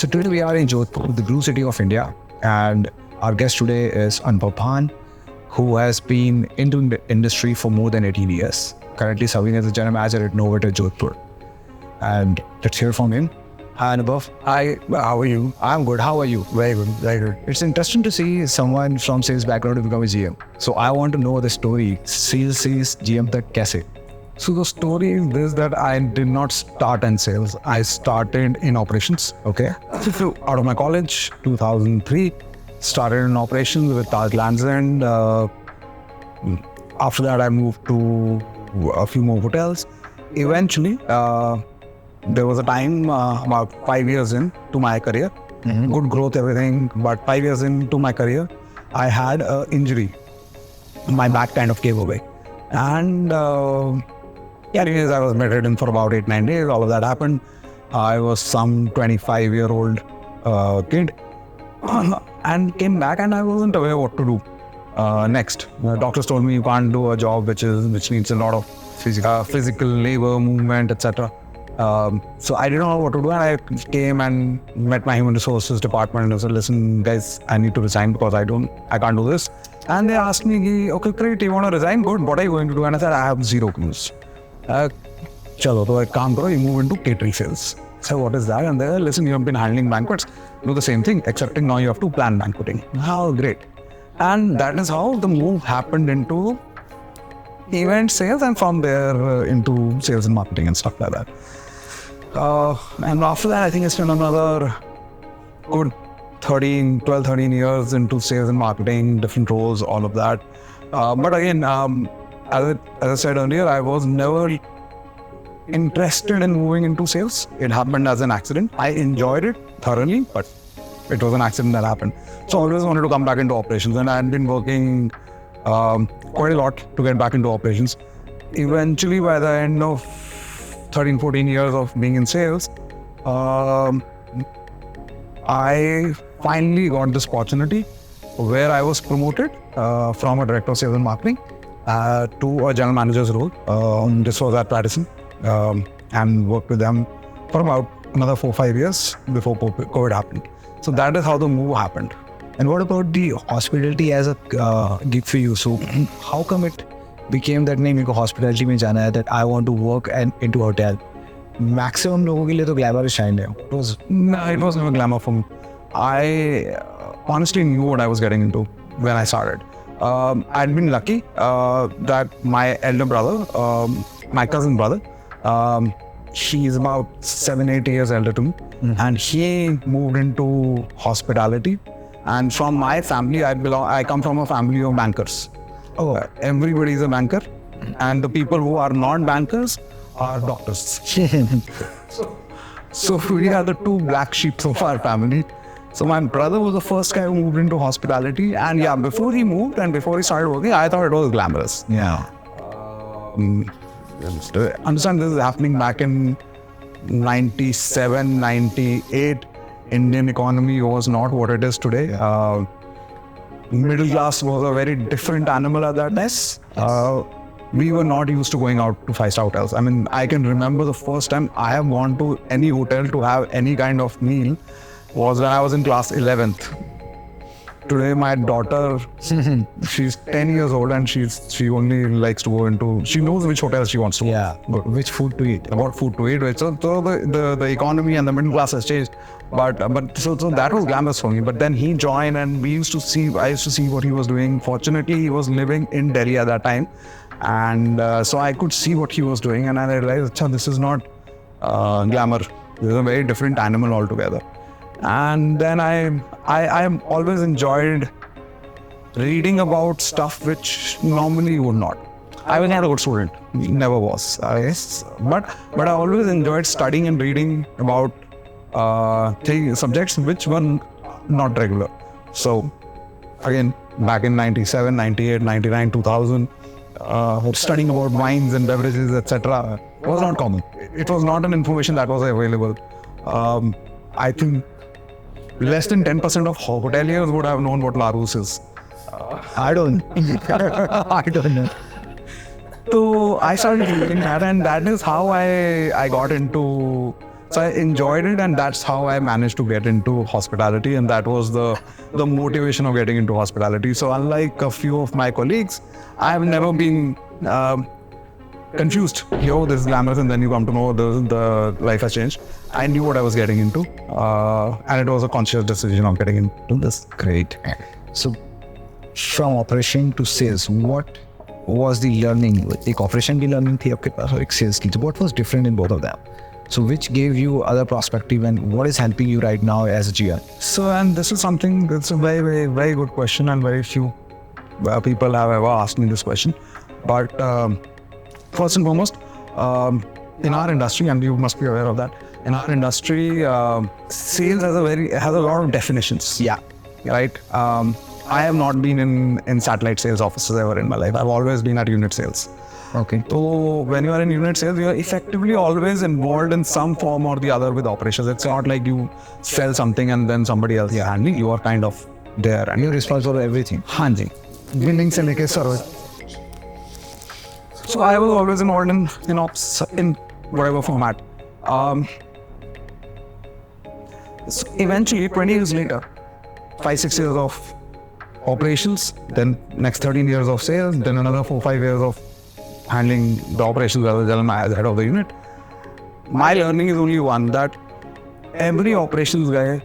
So today we are in Jodhpur, the blue city of India, and our guest today is Anubhav Bhan, who has been into the industry for more than 18 years, currently serving as a general manager at Novotel Jodhpur. And let's hear from him. Hi Anubhav. Hi, how are you? I'm good. How are you? Very good, very good. It's interesting to see someone from sales background to become a GM. So I want to know the story. Sales GM tak kaise? So the story is this, that I did not start in sales. I started in operations. Okay. So out of my college, 2003, started in operations with Taj Lands End. After that, I moved to a few more hotels. Eventually, there was a time about 5 years into my career, good growth, everything. But 5 years into my career, I had an injury. My back kind of gave away. And anyways, I was bedridden for about 8-9 days. All of that happened. I was some 25-year-old kid and came back, and I wasn't aware what to do next. Doctors told me you can't do a job which needs a lot of physical labor, movement, etc. So I didn't know what to do, and I came and met my human resources department and I said, listen guys, I need to resign because I can't do this. And they asked me, okay, great, you want to resign? Good, what are you going to do? And I said, I have zero clues. Chalo, to ek kaam karo, you move into catering sales. So what is that? And they said, listen, you have been handling banquets, do the same thing, excepting now you have to plan banqueting. How great. And that is how the move happened into event sales, and from there into sales and marketing and stuff like that. And after that, I think I spent another good 12, 13 years into sales and marketing, different roles, all of that. But again, as I said earlier, I was never interested in moving into sales. It happened as an accident. I enjoyed it thoroughly, but it was an accident that happened. So I always wanted to come back into operations, and I had been working quite a lot to get back into operations. Eventually, by the end of 13, 14 years of being in sales, I finally got this opportunity where I was promoted from a director of sales and marketing to a general manager's role. This was at Radisson, and worked with them for about another 4-5 years before COVID happened. So that is how the move happened. And what about the hospitality as a gig for you? So how come it became that name, मेरे को hospitality में जाना है, that I want to work and into hotel? Maximum लोगों के लिए तो glamour shine है. It was never glamour for me. I honestly knew what I was getting into when I started. I'd been lucky that my elder brother, my cousin brother, he's about 7-8 years elder to me, and he moved into hospitality. And from my family, I come from a family of bankers. Everybody is a banker, and the people who are not bankers are doctors. So we are the two black sheep of our family. So my brother was the first guy who moved into hospitality, and yeah, before he moved and before he started working, I thought it was glamorous. Yeah. Understand, this is happening back in 97, 98. Indian economy was not what it is today. Middle class was a very different animal at that time. We were not used to going out to 5-star hotels. I mean, I can remember the first time I have gone to any hotel to have any kind of meal was when I was in class 11th. Today, my daughter, she's 10 years old, and she only likes to go into, she knows which hotel she wants to go. Yeah, which food to eat. About food to eat. So the economy and the middle class has changed. But so that was glamorous for me. But then he joined, and I used to see what he was doing. Fortunately, he was living in Delhi at that time. And so I could see what he was doing, and I realized, this is not glamour. This is a very different animal altogether. And then I always enjoyed reading about stuff which normally you would not. I was not a good student, never was. But I always enjoyed studying and reading about subjects which were not regular. So again, back in 97, 98, 99, 2000, studying about wines and beverages, etc. was not common. It was not an information that was available. I think less than 10% of hoteliers would have known what Larousse is. I don't know. So I started reading that, and that is how I got into So I enjoyed it, and that's how I managed to get into hospitality, and that was the motivation of getting into hospitality. So unlike a few of my colleagues, I have never been confused. Yo, this is glamorous, and then you come to know the life has changed. I knew what I was getting into, and it was a conscious decision of getting into this. Great. So from operation to sales, what was the learning? एक operation की learning थी आपके पास और एक sales की. So what was different in both of them? So which gave you other perspective, and what is helping you right now as a GM? So, and this is something that's a very, very, very good question, and very few people have ever asked me this question. But first and foremost, in our industry, and you must be aware of that, in our industry, sales has a lot of definitions. Yeah. Right. I have not been in satellite sales offices ever in my life. I've always been at unit sales. Okay. So when you are in unit sales, you are effectively always involved in some form or the other with operations. It's not like you sell something and then somebody else is handling. You are kind of there and you're responsible for everything. हाँ जी, billing से लेके service. So I was always involved in ops in whatever format. So eventually, 20 years later, 5-6 years of operations, then next 13 years of sales, then another 4-5 years of handling the operations as the head of the unit. My learning is only one, that every operations guy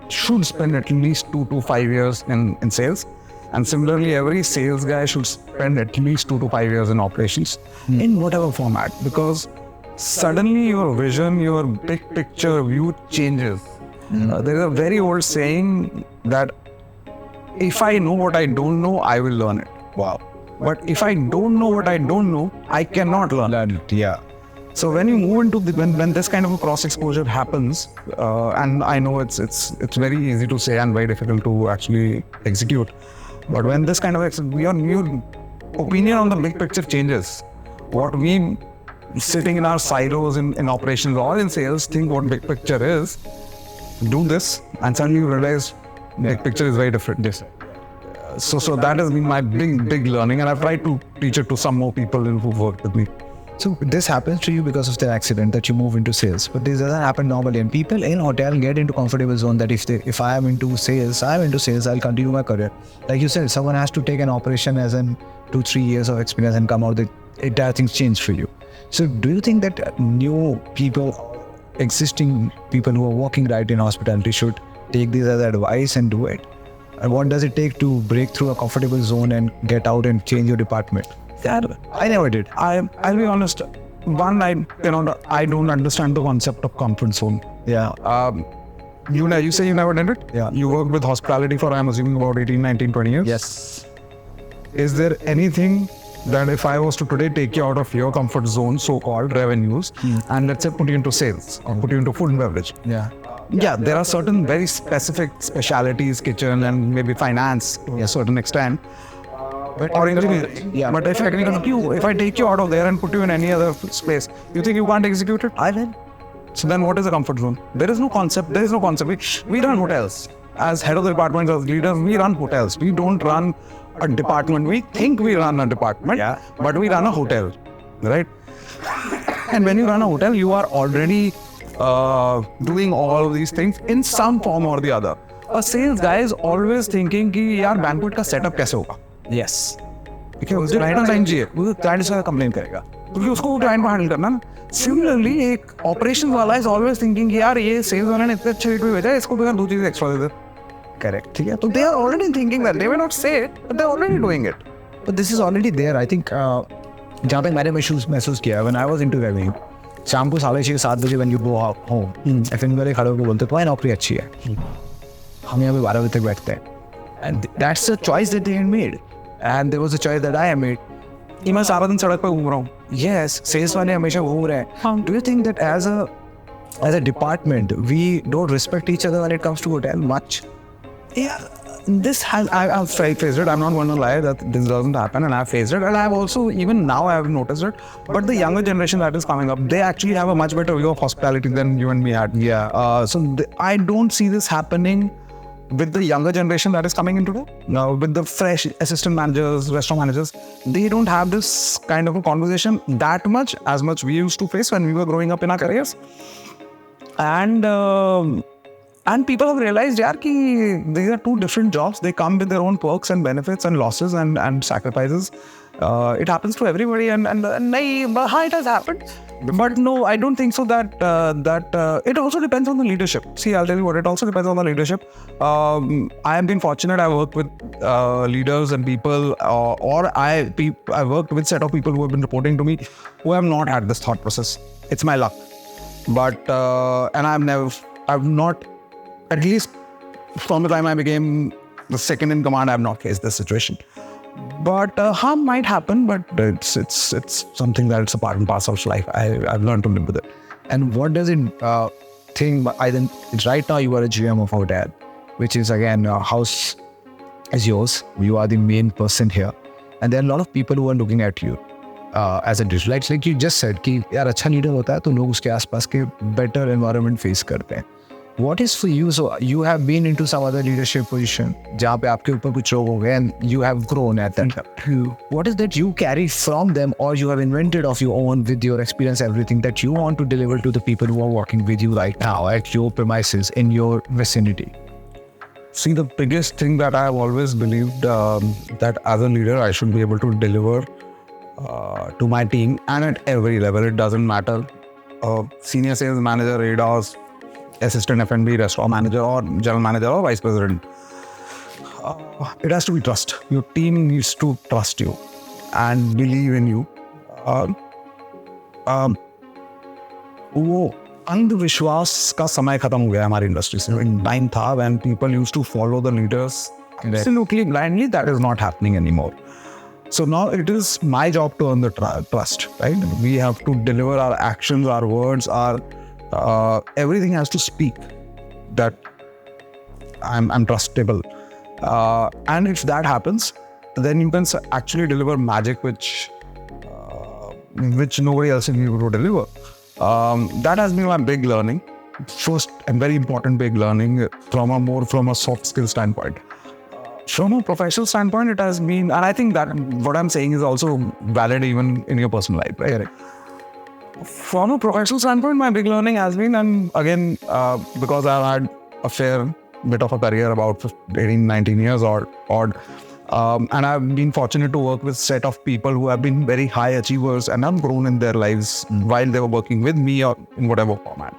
should spend at least 2 to 5 years in sales. And similarly, every sales guy should spend at least 2 to 5 years in operations in whatever format, because suddenly your vision, your big picture view changes. There is a very old saying that if I know what I don't know, I will learn it. Wow. But if I don't know what I don't know, I cannot learn it. Yeah. So when you move into when this kind of a cross exposure happens, and I know it's very easy to say and very difficult to actually execute, but when this kind of your opinion on the big picture changes. What we sitting in our silos in operations or in sales think what big picture is, do this, and suddenly you realize big picture is very different. Yes. So that has been my big learning, and I've tried to teach it to some more people who've worked with me. So this happens to you because of the accident that you move into sales, but this doesn't happen normally. And people in hotel get into comfortable zone that if I am into sales, I'll continue my career. Like you said, someone has to take an operation as in 2-3 years of experience and come out, the entire things change for you. So do you think that new people, existing people who are working right in hospitality should take this as advice and do it? And what does it take to break through a comfortable zone and get out and change your department? I never did. I'll be honest. One, I don't understand the concept of comfort zone. Yeah. You say you never did it? Yeah. You worked with hospitality for, I'm assuming, about 18, 19, 20 years? Yes. Is there anything that if I was to today take you out of your comfort zone, so-called revenues, and let's say put you into sales or put you into food and beverage? Yeah. Yeah, there are certain very specific specialities, kitchen and maybe finance to a certain extent. Or engineering. Yeah. But if I take you out of there and put you in any other space, you think you can't execute it? I will. So then what is a comfort zone? There is no concept. We run hotels. As head of the department, as leaders, we run hotels. We don't run a department. We think we run a department, but we run a hotel, right? And when you run a hotel, you are already doing all of these things in some form or the other. A sales guy is always thinking कि यार banquet का setup कैसे होगा? Yes. क्योंकि client time चाहिए, वो client से complain करेगा, क्योंकि उसको क्लाइंट को हैंडल करना ना. सिमिलरली एक ऑपरेशन वाला इज ऑलवेज थिंकिंग कि यार ये सेल्स वाले ने इतने अच्छे रेट पे भेजा है, इसको दो चीजें एक्स्ट्रा दे दे. Correct. ठीक है, तो they are already thinking that. They will not say it, but they are already doing it. But this is already there. I think जहाँ पे मैंने महसूस किया when I was into wedding, शाम को 6:30-7 when you go home, FM वाले खड़े होकर बोलते तुम्हारी नौकरी अच्छी है, हम यहाँ पे 12 बजे तक बैठते हैं. And that's a choice that they had made. And there was a choice that I had made. कि मैं सारा दिन सड़क पे घूम रहा हूँ. Yes, sales वाले हमेशा घूम रहे हैं. Do you think that as a department we don't respect each other when it comes to hotel much? Yeah, I've faced it. I'm not going to lie that this doesn't happen, and I've faced it, and I've also, even now I've noticed it. But the younger generation that is coming up, they actually have a much better view of hospitality than you and me had. Yeah. I don't see this happening with the younger generation that is coming in today, now with the fresh assistant managers, restaurant managers, they don't have this kind of a conversation that much as much we used to face when we were growing up in our careers. And people have realized, yaar, ki these are two different jobs. They come with their own perks and benefits and losses and sacrifices. It happens to everybody, and it has happened. But no, I don't think so that it also depends on the leadership. See, I'll tell you what, it also depends on the leadership. I have been fortunate. I work with leaders and people, I worked with set of people who have been reporting to me who have not had this thought process. It's my luck. But, and I've not, at least from the time I became the second in command, I have not faced this situation. But harm might happen, but it's something that's a part and parcel of life. I've learned to live with it. And what does it think? I think right now you are a GM of our dad, which is again a house is yours. You are the main person here, and there are a lot of people who are looking at you as a digital. Like you just said, कि यार अच्छा leader होता है तो लोग उसके आसपास के better environment face करते हैं. What is for you? So you have been into some other leadership position जहाँ पे आपके ऊपर कुछ लोग हो गए and you have grown at that. What is that you carry from them or you have invented of your own with your experience, everything that you want to deliver to the people who are working with you right now at your premises, in your vicinity? See, the biggest thing that I have always believed that as a leader, I should be able to deliver to my team and at every level. It doesn't matter. Senior sales manager, ADOS, assistant F&B, restaurant manager or general manager or vice president. It has to be trust. Your team needs to trust you and believe in you. वो अंधविश्वास का समय खत्म हो गया हमारी industry से. Time था when people used to follow the leaders absolutely blindly. That is not happening anymore. So now it is my job to earn the trust, right? We have to deliver our actions, our words, our everything has to speak that I'm trustable. And if that happens, then you can actually deliver magic which nobody else will be able to deliver. That has been my big learning. First and very important big learning from a soft skill standpoint. From a professional standpoint, it has been, and I think that what I'm saying is also valid even in your personal life, right? From a professional standpoint, my big learning has been, and again, because I've had a fair bit of a career, about 18, 19 years or odd, and I've been fortunate to work with a set of people who have been very high achievers and have grown in their lives while they were working with me or in whatever format.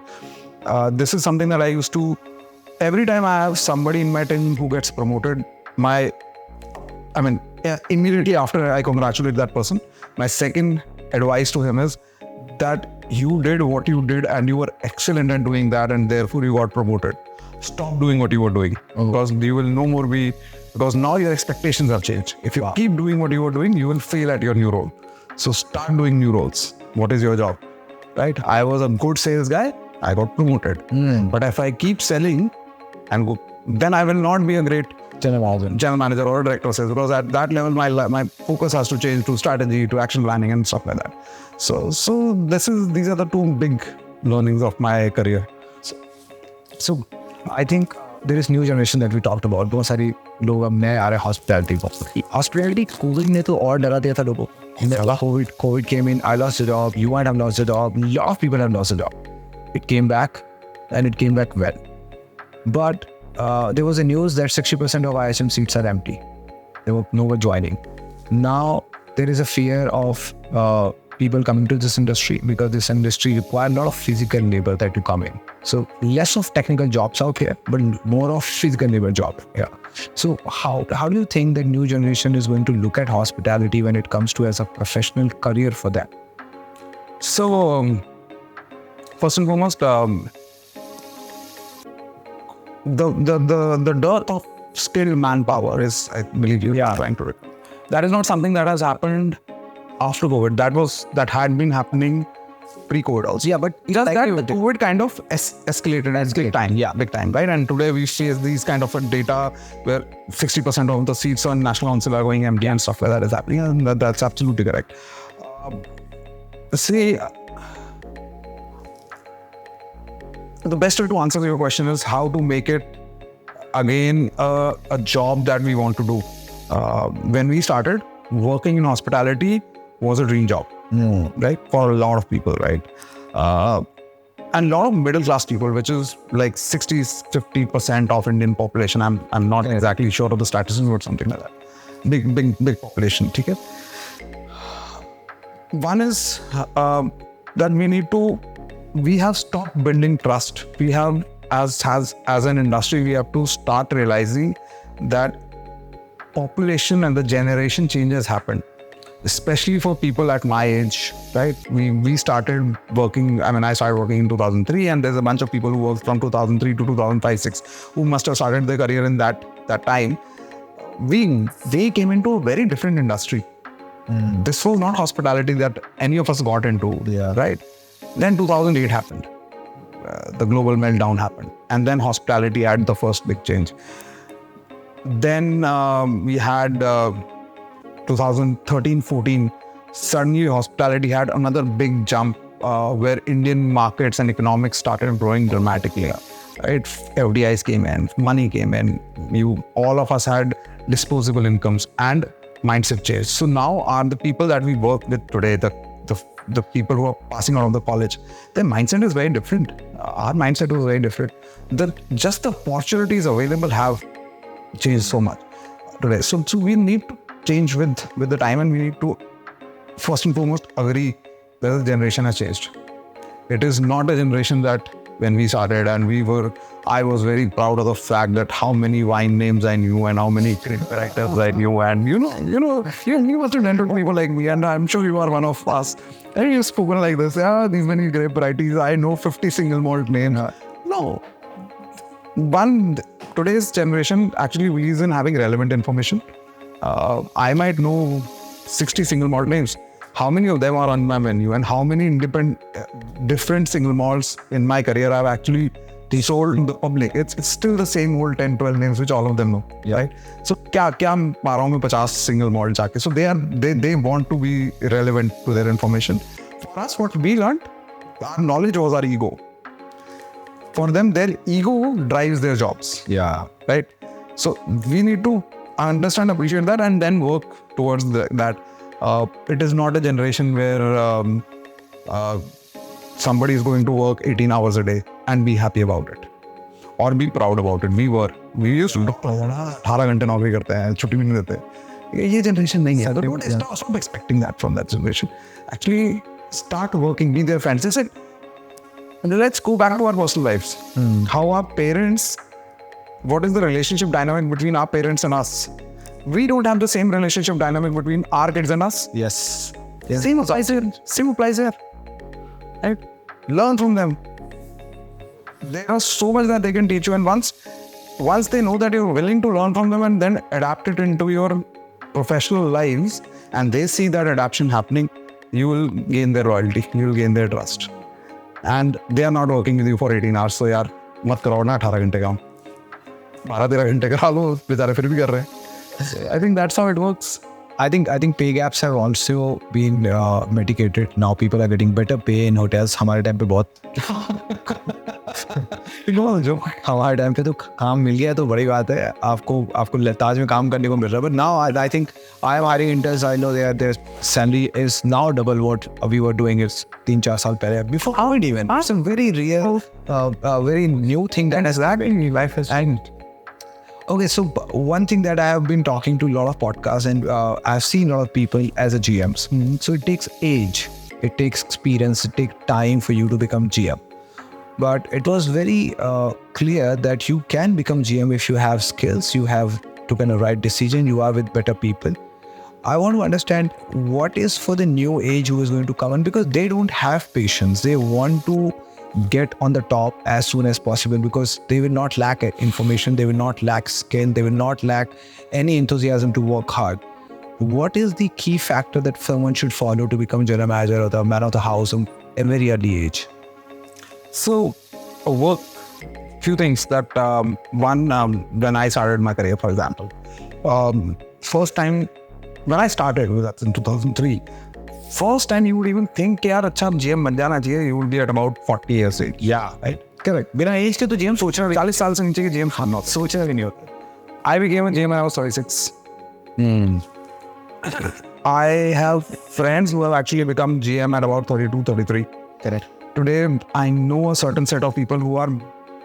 This is something that I used to, every time I have somebody in my team who gets promoted, immediately after I congratulate that person, my second advice to him is that you did what you did and you were excellent at doing that and therefore you got promoted. Stop doing what you were doing because you will no more be, because now your expectations have changed. If you keep doing what you were doing, you will fail at your new role. So start doing new roles. What is your job? Right? I was a good sales guy. I got promoted. But if I keep selling then I will not be a great general manager or a director of sales, because at that level my focus has to change to strategy, to action planning and stuff like that. So these are the two big learnings of my career. So I think there is new generation that we talked about. बहुत सारी लोग अब नए आ रहे hospitality को. Hospitality COVID ने तो और डरा दिया था लोगों. COVID came in. I lost a job. You might have lost a job. A lot of people have lost a job. It came back, and it came back well. But there was a news that 60% of IHM seats are empty. There were no one joining. Now there is a fear of people coming to this industry because this industry requires a lot of physical labor that you come in. So less of technical jobs out here, but more of physical labor job. Yeah. So how do you think that new generation is going to look at hospitality when it comes to as a professional career for them? So first and foremost, the dearth of skilled manpower is, I believe you're trying to recall. That is not something that has happened after COVID. That had been happening pre-COVID also. Yeah, but just that COVID kind of escalated at big time. Yeah, big time, right? And today we see these kind of data where 60% of the seats on National Council are going empty and stuff like that is happening, and that's absolutely correct. The best way to answer your question is how to make it again a job that we want to do. When we started, working in hospitality was a dream job, right? For a lot of people, right? And a lot of middle class people, which is like 60-50% of Indian population. I'm not exactly sure of the statistics, but something like that. Big population. Okay? One is that we have stopped building trust. We have, as an industry, we have to start realizing that population and the generation changes happen, especially for people at my age, right? We started working, I started working in 2003, and there's a bunch of people who worked from 2003 to 2005-06 who must have started their career in that time. They came into a very different industry. This was not hospitality that any of us got into, right? Then 2008 happened. The global meltdown happened. And then hospitality had the first big change. Then we had 2013-14, suddenly hospitality had another big jump where Indian markets and economics started growing dramatically. Right? FDIs came in, money came in. All of us had disposable incomes and mindset changed. So now are the people that we work with today, the people who are passing out of the college, their mindset is very different. Our mindset was very different. Just the opportunities available have changed so much today. So we need to change with the time, and we need to first and foremost agree that the generation has changed. It is not a generation that when we started and I was very proud of the fact that how many wine names I knew and how many characters I knew, and you must have entered people like me, and I'm sure you are one of us. And you've spoken like this, these many grape varieties, I know 50 single malt names. No. Today's generation actually believes in having relevant information. I might know 60 single malt names. How many of them are on my menu, and how many different single malts in my career I've actually sold to the public? It's still the same old 10-12 names which all of them know, right? So kya maa raha hu 50 single malt jaake. So they want to be relevant to their information. For us, what we learned, our knowledge was our ego. For them, their ego drives their jobs. Yeah. Right? So we need to understand, appreciate that, and then work towards that. It is not a generation where somebody is going to work 18 hours a day and be happy about it or be proud about it. We used to 18 घंटे नौकरी करते हैं, छुट्टी भी नहीं देते. ये generation नहीं है. Don't stop expecting that from that generation. Actually, start working, be their friends. They said, let's go back to our personal lives. How our parents, what is the relationship dynamic between our parents and us? We don't have the same relationship dynamic between our kids and us. Yes. Same applies here. Right? Learn from them. There is so much that they can teach you, and once they know that you're willing to learn from them and then adapt it into your professional lives, and they see that adaptation happening, you will gain their loyalty, you will gain their trust. And they are not working with you for 18 hours, so yaar, mat karo na 18 घंटे काम. 12-13 घंटे करा लो, बेचारे फिर भी कर रहे हैं. I think that's how it works. I think pay gaps have also been mitigated. Now people are getting better pay in hotels. हमारे टाइम पे बहुत हमारे टाइम पे तो काम मिल गया तो बड़ी बात है. आपको ताज में काम करने को मिल रहा है. But now I think I am hiring interns. I know their salary is now double what we were doing is 3-4 साल पहले. Before how it even? It's a very real, very new thing that has happened in life. Okay, so one thing that I have been talking to a lot of podcasts, and I've seen a lot of people as a GMs. So it takes age, it takes experience, it takes time for you to become GM. But it was very clear that you can become GM if you have skills, you have taken a right decision, you are with better people. I want to understand what is for the new age who is going to come in, because they don't have patience. They want to get on the top as soon as possible because they will not lack information, they will not lack skill, they will not lack any enthusiasm to work hard. What is the key factor that someone should follow to become general manager or the man of the house at a very early age? So, few things that one, when I started my career, for example, first time when I started, that's in 2003. First time you would even think, yaar, acha GM ban jana chahiye, you would be at about 40 years age. Yeah, right. Correct बिना as के तो GM सोचना 40 साल से नीचे के GM खाना सोचना भी नहीं होता. I became a GM when I was 36. I have friends who have actually become GM at about 32, 33. Correct. Today, I know a certain set of people who are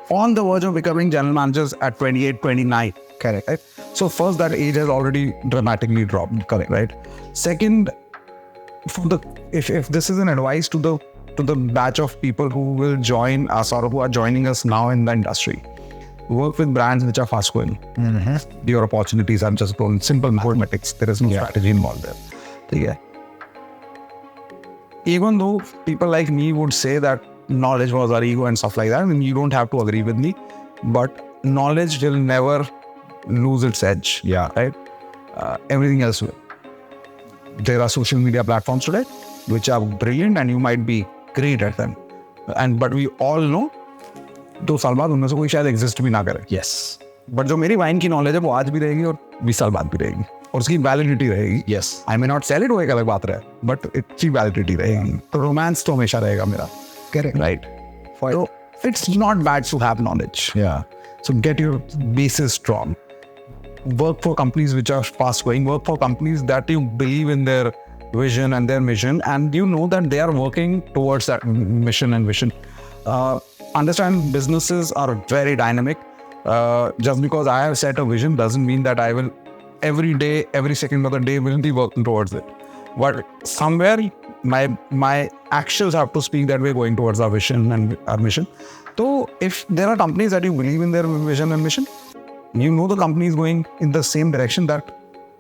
on the verge of becoming general managers at 28, 29. Correct. Right? So first, that age has already dramatically dropped. Correct. Right. Second, if this is an advice to the batch of people who will join us or who are joining us now in the industry, work with brands which are fast growing. Your opportunities are just growing. Simple mathematics. There is no strategy involved there. Yeah. Even though people like me would say that knowledge was our ego and stuff like that, and you don't have to agree with me, but knowledge will never lose its edge. Yeah. Right? Everything else will. There are social media platforms today which are brilliant and you might be great at them. But we all know 2 साल बाद उनमें से कोई शायद exist भी ना करे. Yes. But जो मेरी वाइन की नॉलेज है वो आज भी रहेगी और 20 साल बाद भी रहेगी और उसकी वैलिडिटी रहेगी. Yes. I may not sell it, वो एक अलग बात रहे, बट इसकी वैलिडिटी रहेगी. तो रोमांस तो हमेशा रहेगा मेरा. Correct. Right. So it's not bad to have knowledge. Yeah. So get your bases strong. Work for companies which are fast growing. Work for companies that you believe in their vision and their mission, and you know that they are working towards that mission and vision. Understand businesses are very dynamic. Just because I have set a vision doesn't mean that I will every day, every second of the day will be working towards it. But somewhere my actions have to speak that we're going towards our vision and our mission. So if there are companies that you believe in their vision and mission, you know the company is going in the same direction that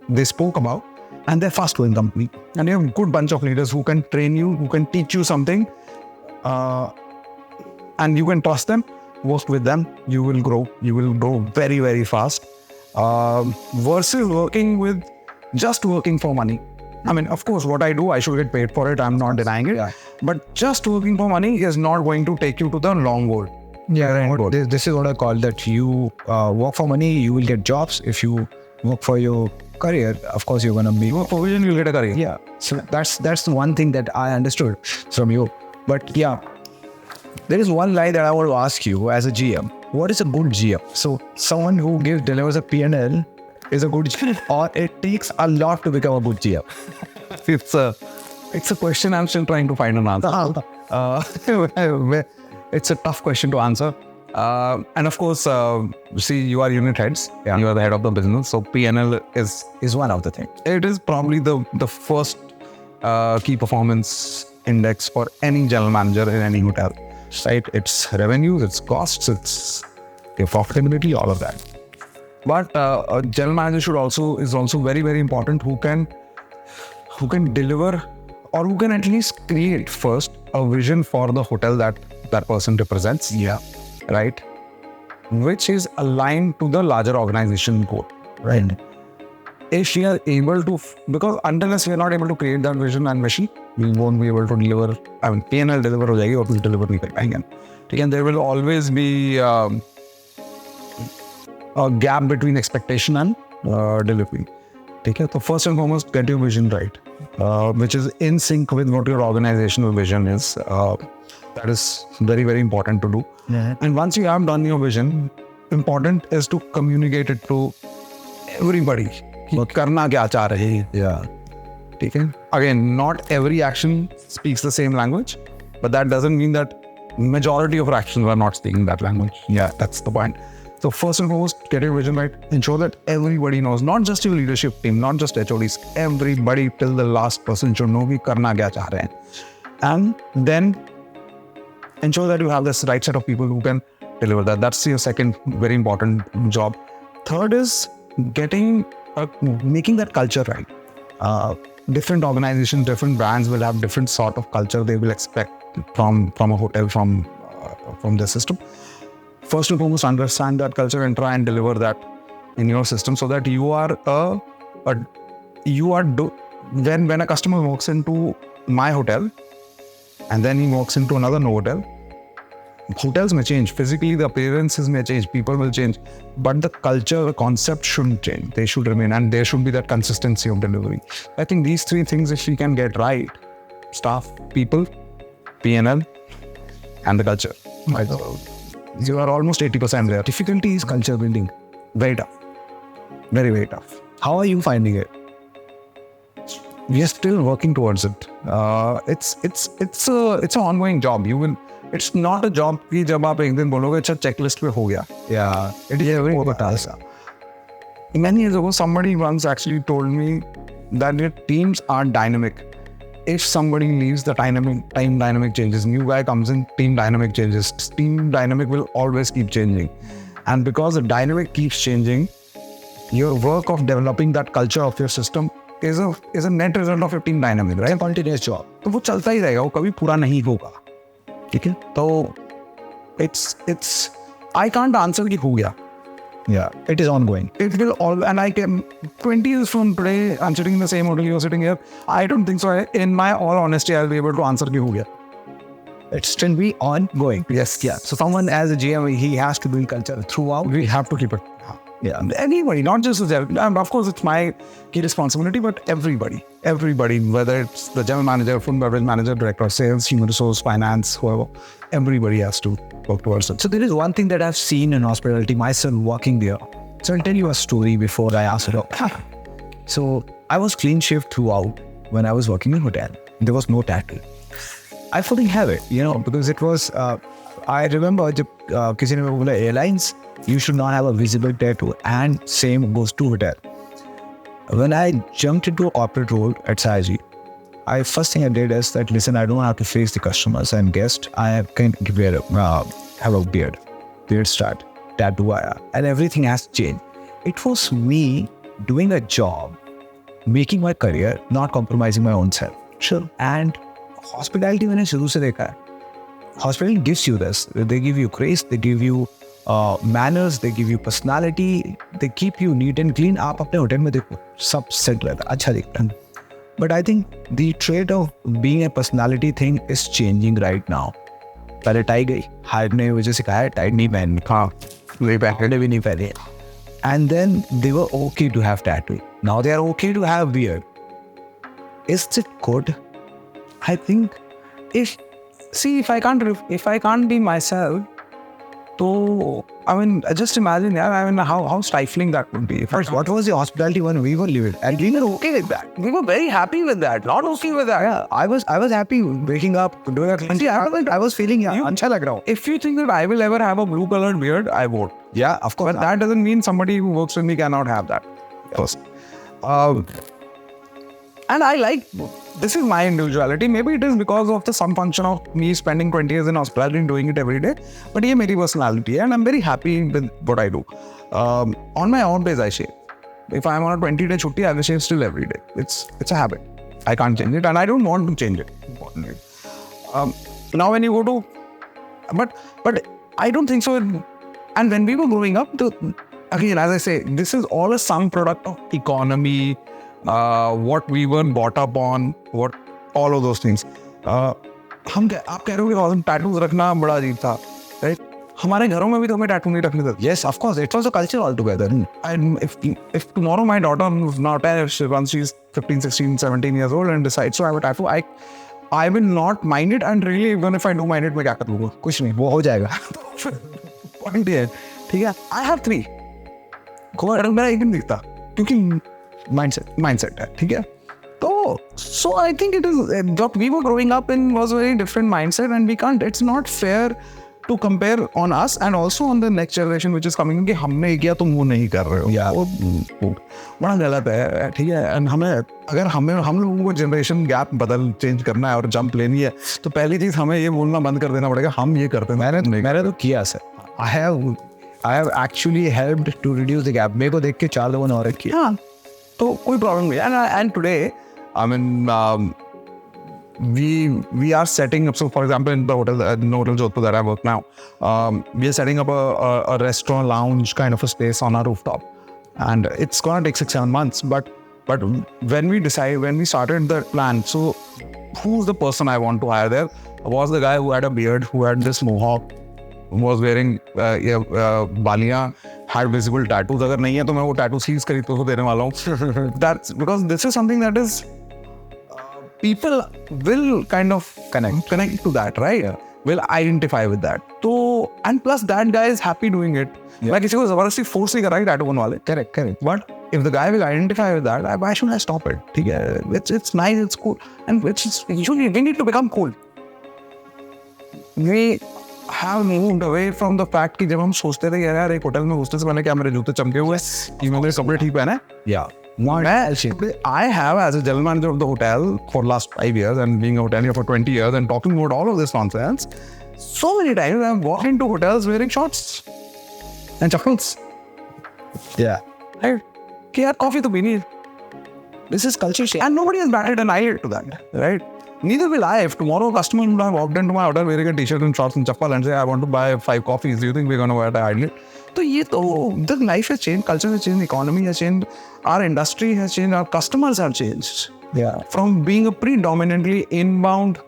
they spoke about, and they're fast growing company. And you have a good bunch of leaders who can train you, who can teach you something, and you can trust them, work with them, you will grow very, very fast. Versus working for money. I mean, of course, what I do, I should get paid for it. I'm not denying it. Yeah. But just working for money is not going to take you to the long goal. Yeah, this is what I call that you work for money, you will get jobs. If you work for your career, of course, you're going to be... Work for vision, you'll get a career. Yeah, so that's the one thing that I understood from you. But yeah, there is one line that I want to ask you as a GM. What is a good GM? So someone who delivers a P&L is a good GM, or it takes a lot to become a good GM? It's a question I'm still trying to find an answer. It's a tough question to answer. And of course, see, you are unit heads. Yeah. You are the head of the business. So P&L is one of the things. It is probably the first key performance index for any general manager in any hotel. Right? It's revenues, it's costs, it's your profitability, all of that. But a general manager is also very, very important, who can deliver, or who can at least create first a vision for the hotel that person represents. Yeah. Right? Which is aligned to the larger organization goal. Right. If we are able to, because unless we are not able to create that vision and mission, we won't be able to deliver. I mean, P&L deliver हो जाएगी और कुछ deliver नहीं कर पाएंगे. Again, there will always be a gap between expectation and delivery. Okay? So first and foremost, get your vision right, which is in sync with what your organizational vision is. That is very, very important to do. Yeah. And once you have done your vision, important is to communicate it to everybody. करना क्या चाह रहे हैं. Yeah. ठीक है? Again, not every action speaks the same language, but that doesn't mean that majority of actions are not speaking that language. Yeah, that's the point. So first and foremost, get your vision right. Ensure that everybody knows, not just your leadership team, not just HODs, everybody till the last person should know कि करना क्या चाह रहे हैं. And then ensure that you have this right set of people who can deliver that. That's your second very important job. Third is making that culture right. Different organizations, different brands will have different sort of culture they will expect from a hotel, from their system. First and foremost, understand that culture and try and deliver that in your system, so that when a customer walks into my hotel and then he walks into another hotel, hotels may change, physically the appearances may change, people will change, but the culture, the concept shouldn't change. They should remain, and there should be that consistency of delivery. I think these three things, if we can get right, staff, people, P&L, and the culture. You are almost 80% there. Difficulty is culture building. Very tough. Very, very tough. How are you finding it? We are still working towards it. It's an ongoing job. It's not a job कि जब आप एक दिन बोलोगे अच्छा checklist पे हो गया. Yeah, it is a very good task. Many years ago, somebody once actually told me that your teams are dynamic. If somebody leaves, the time dynamic changes. New guy comes in, team dynamic changes. Team dynamic will always keep changing. And because the dynamic keeps changing, your work of developing that culture of your system is a net result of your team dynamic, right? It's a continuous job. तो वो चलता ही रहेगा, वो कभी पूरा नहीं होगा. ठीक है? तो it's I can't answer कि हो गया. Yeah, it is ongoing. It will all, and I can 20 years from today, I'm sitting in the same hotel you're sitting here. I don't think so. In my all honesty, I'll be able to answer कि हो गया. It still be ongoing. Yes. Yeah. So someone as a GM, he has to build culture throughout. We have to keep it. Yeah. Anybody, not just the GM. And of course, it's my key responsibility, but everybody, whether it's the general manager, food and beverage manager, director of sales, human resource, finance, whoever, everybody has to work towards it. So there is one thing that I've seen in hospitality, myself working there. So I'll tell you a story before I ask it out. So I was clean shaved throughout when I was working in hotel. There was no tattoo. I fully have it, because it was, I remember जब किसी ने मेरे को बोला airlines, you should not have a visible tattoo, and same goes to hotel. When I jumped into a corporate role at Saji, first thing I did is that, listen, I don't have to face the customers and guests. I can have a beard start, tattoo, and everything has changed. It was me doing a job, making my career, not compromising my own self. Sure. And hospitality मैंने शुरू से देखा है. Hospitality gives you this. They give you grace, they give you manners, they give you personality, they keep you neat and clean. आप अपने hotel में देखो, सब सेट रहता है, अच्छा दिखता है. But I think the trait of being a personality thing is changing right now. पहले टाई गई, हायर ने वजह से कहा है टाई नहीं पहननी. हाँ, नहीं पहने भी नहीं पहने. And then they were okay to have tattoo. Now they are okay to have beard. Is it good? I think if I can't be myself, so I mean, just imagine, how stifling that would be. First, what was the hospitality when we were living? And we were okay with that. We were very happy with that. Not okay with that. Yeah, I was happy waking up, doing a clean. I was feeling अच्छा लग रहा हूँ. If you think that I will ever have a blue colored beard, I won't. Yeah, of course. But that doesn't mean somebody who works with me cannot have that. First. And I like, this is my individuality. Maybe it is because of some function of me spending 20 years in hospitality and doing it every day. But ये मेरी personality है, and I'm very happy with what I do. On my own days, I shave. If I'm on a 20-day chutti, I will shave still every day. It's a habit. I can't change it, and I don't want to change it. Now when you go to, but I don't think so. And when we were growing up, again, as I say, this is all a sum product of economy, what we were brought up on, what all of those things. आप कह रहे हो कि tattoos रखना बड़ा अजीब था, right? हमारे घरों में भी तो हमें टैटू नहीं रखने देते. Yes, of course, it was a culture altogether. And if tomorrow my daughter, who's not, once she's 15, 16, 17 years old and decides to have a tattoo, I will not mind it, and really even if I do mind it, मैं क्या कर लूँगा? कुछ नहीं, वो हो जाएगा. Point है, ठीक है? I have 3. मेरा एक नहीं दिखता, क्योंकि mindset है, ठीक है? So I think it is what we were growing up in was a very different mindset, and we can't. It's not fair to compare on us and also on the next generation which is coming. कि हमने किया तुम वो नहीं कर रहे हो. Yeah. वो बड़ा गलत है, ठीक है? And अगर हम लोगों को जनरेशन गैप चेंज करना है और जंप लेनी है, तो पहली चीज हमें ये बोलना बंद कर देना पड़ेगा हम ये करते हैं. मैंने तो किया sir. I have actually helped to reduce the gap. मेरे को देख के 4 लोगों ने और किया. हाँ, तो कोई प्रॉब्लम नहीं. And today, I mean, we are setting up. So, for example, in the hotel Jodhpur that I work now, we are setting up a restaurant lounge kind of a space on our rooftop, and it's gonna take 6-7 months. But when we started the plan, so who's the person I want to hire there? Was the guy who had a beard, who had this mohawk, was wearing बालियाँ, had visible tattoos. अगर नहीं है तो मैं वो tattoo seize खरीद तो देने वाला हूँ. That's because this is something that is people will kind of connect to that, right? will identify with that. So, and plus that guy is happy doing it. मैं किसी को जबरदस्ती force नहीं कर रहा tattoo बनवा ले. Correct. But if the guy will identify with that, why should I stop it? ठीक है, it's nice, it's cool, and usually we need to become cool. We have moved away from the fact कि जब हम सोचते थे यार एक hotel में hostess बने क्या मेरे जूते चमके हुए, ये मेरे कपड़े ठीक पहने. Yeah. I have, as a general manager of the hotel for last 5 years and being a hotelier for 20 years and talking about all of this nonsense, so many times I've walked into hotels wearing shorts and chappals. Yeah. Right? कि यार coffee तो पीनी है. This is culture change. And nobody has batted an eye to that, right? Neither will I. If tomorrow a customer would have walked into my hotel wearing a t-shirt and shorts and chappal and say, I want to buy 5 coffees, do you think we're going to wear that idly? So the life has changed, culture has changed, economy has changed, our industry has changed, our customers have changed. Yeah. From being a predominantly inbound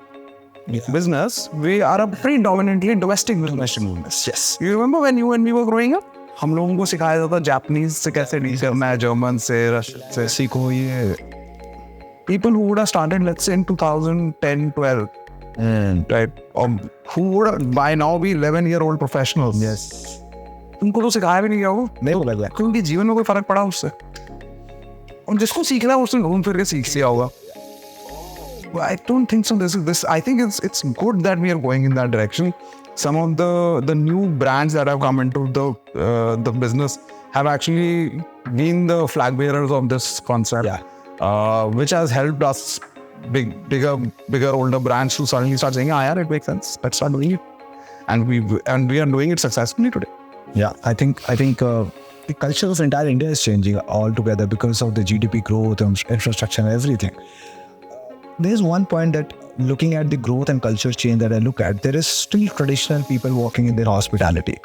business, we are a predominantly domestic business. Yes. You remember when you and me were growing up? हम लोगों को सिखाया जाता था Japanese से कैसे deal करना है, जर्मन से, रशियन से. सीखो ये. People who would have started, let's say, in 2010, 12, right? Who would have, by now be 11-year-old professionals. Yes. उनको तो सिखाया भी नहीं गया वो. नहीं बोला गया. क्योंकि जीवन में कोई फर्क पड़ा उससे. और जिसको सीखना है उसने घूम फिर के सीख लिया होगा. I don't think so. I think it's good that we are going in that direction. Some of the new brands that have come into the business have actually been the flag bearers of this concept. Yeah. Which has helped us bigger older brands to suddenly start saying, yeah, it makes sense. Let's start doing it. And we are doing it successfully today. Yeah, I think the culture of entire India is changing altogether because of the GDP growth and infrastructure and everything. There's one point that looking at the growth and culture change that I look at, there is still traditional people working in their hospitality.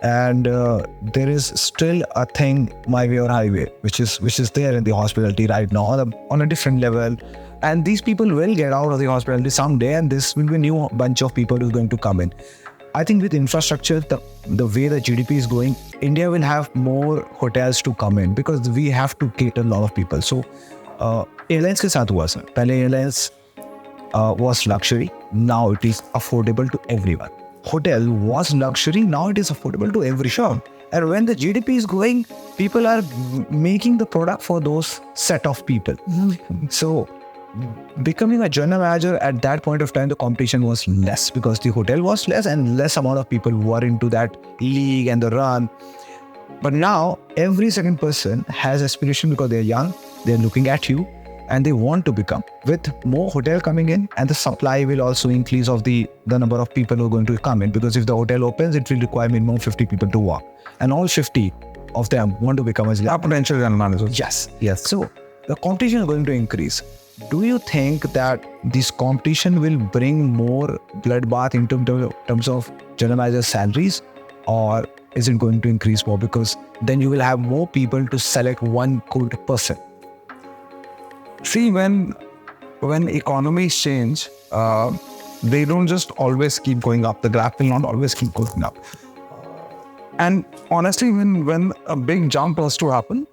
And there is still a thing, my way or highway, which is there in the hospitality right now on a different level. And these people will get out of the hospitality someday, and this will be a new bunch of people who's going to come in. I think with infrastructure, the way the GDP is going, India will have more hotels to come in because we have to cater a lot of people. So, airlines के साथ हुआ sir. पहले airlines was luxury. Now it is affordable to everyone. Hotel was luxury. Now it is affordable to every shop. And when the GDP is growing, people are making the product for those set of people. So, becoming a general manager at that point of time, the competition was less because the hotel was less and less amount of people were into that league and the run. But now every second person has aspiration because they're young, they're looking at you and they want to become. With more hotel coming in, and the supply will also increase of the number of people who are going to come in, because if the hotel opens, it will require minimum 50 people to work. And all 50 of them want to become as potential general managers. Yes. So the competition is going to increase. Do you think that this competition will bring more bloodbath in terms of general manager salaries, or is it going to increase more? Because then you will have more people to select one good person. See, when economies change, they don't just always keep going up. The graph will not always keep going up. And honestly, when a big jump has to happen,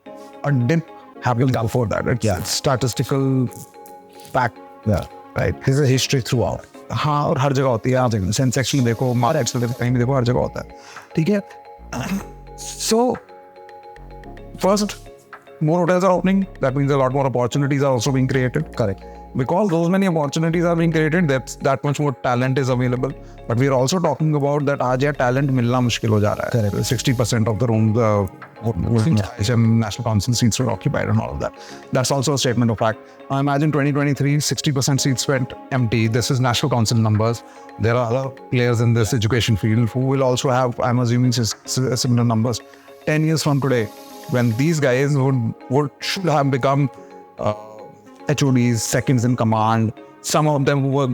a dip happens before that. It's statistical fact. Yeah. Right. This is history throughout. हाँ, और हर जगह होती है. हर जगह Sensex में देखो, markets में देखो, कहीं भी देखो, हर जगह होता है. ठीक है. So, first, more hotels are opening. That means a lot more opportunities are also being created. Correct. Because those many opportunities are being created, that much more talent is available. But we are also talking about that आज ये talent मिलना मुश्किल हो जा रहा है. Correct. 60% of the rooms, national council seats were occupied and all of that. That's also a statement of fact. I imagine 2023, 60% seats went empty. This is national council numbers. There are other players in this education field who will also have, I'm assuming, similar numbers. 10 years from today, when these guys should have become HODs, seconds in command, some of them who were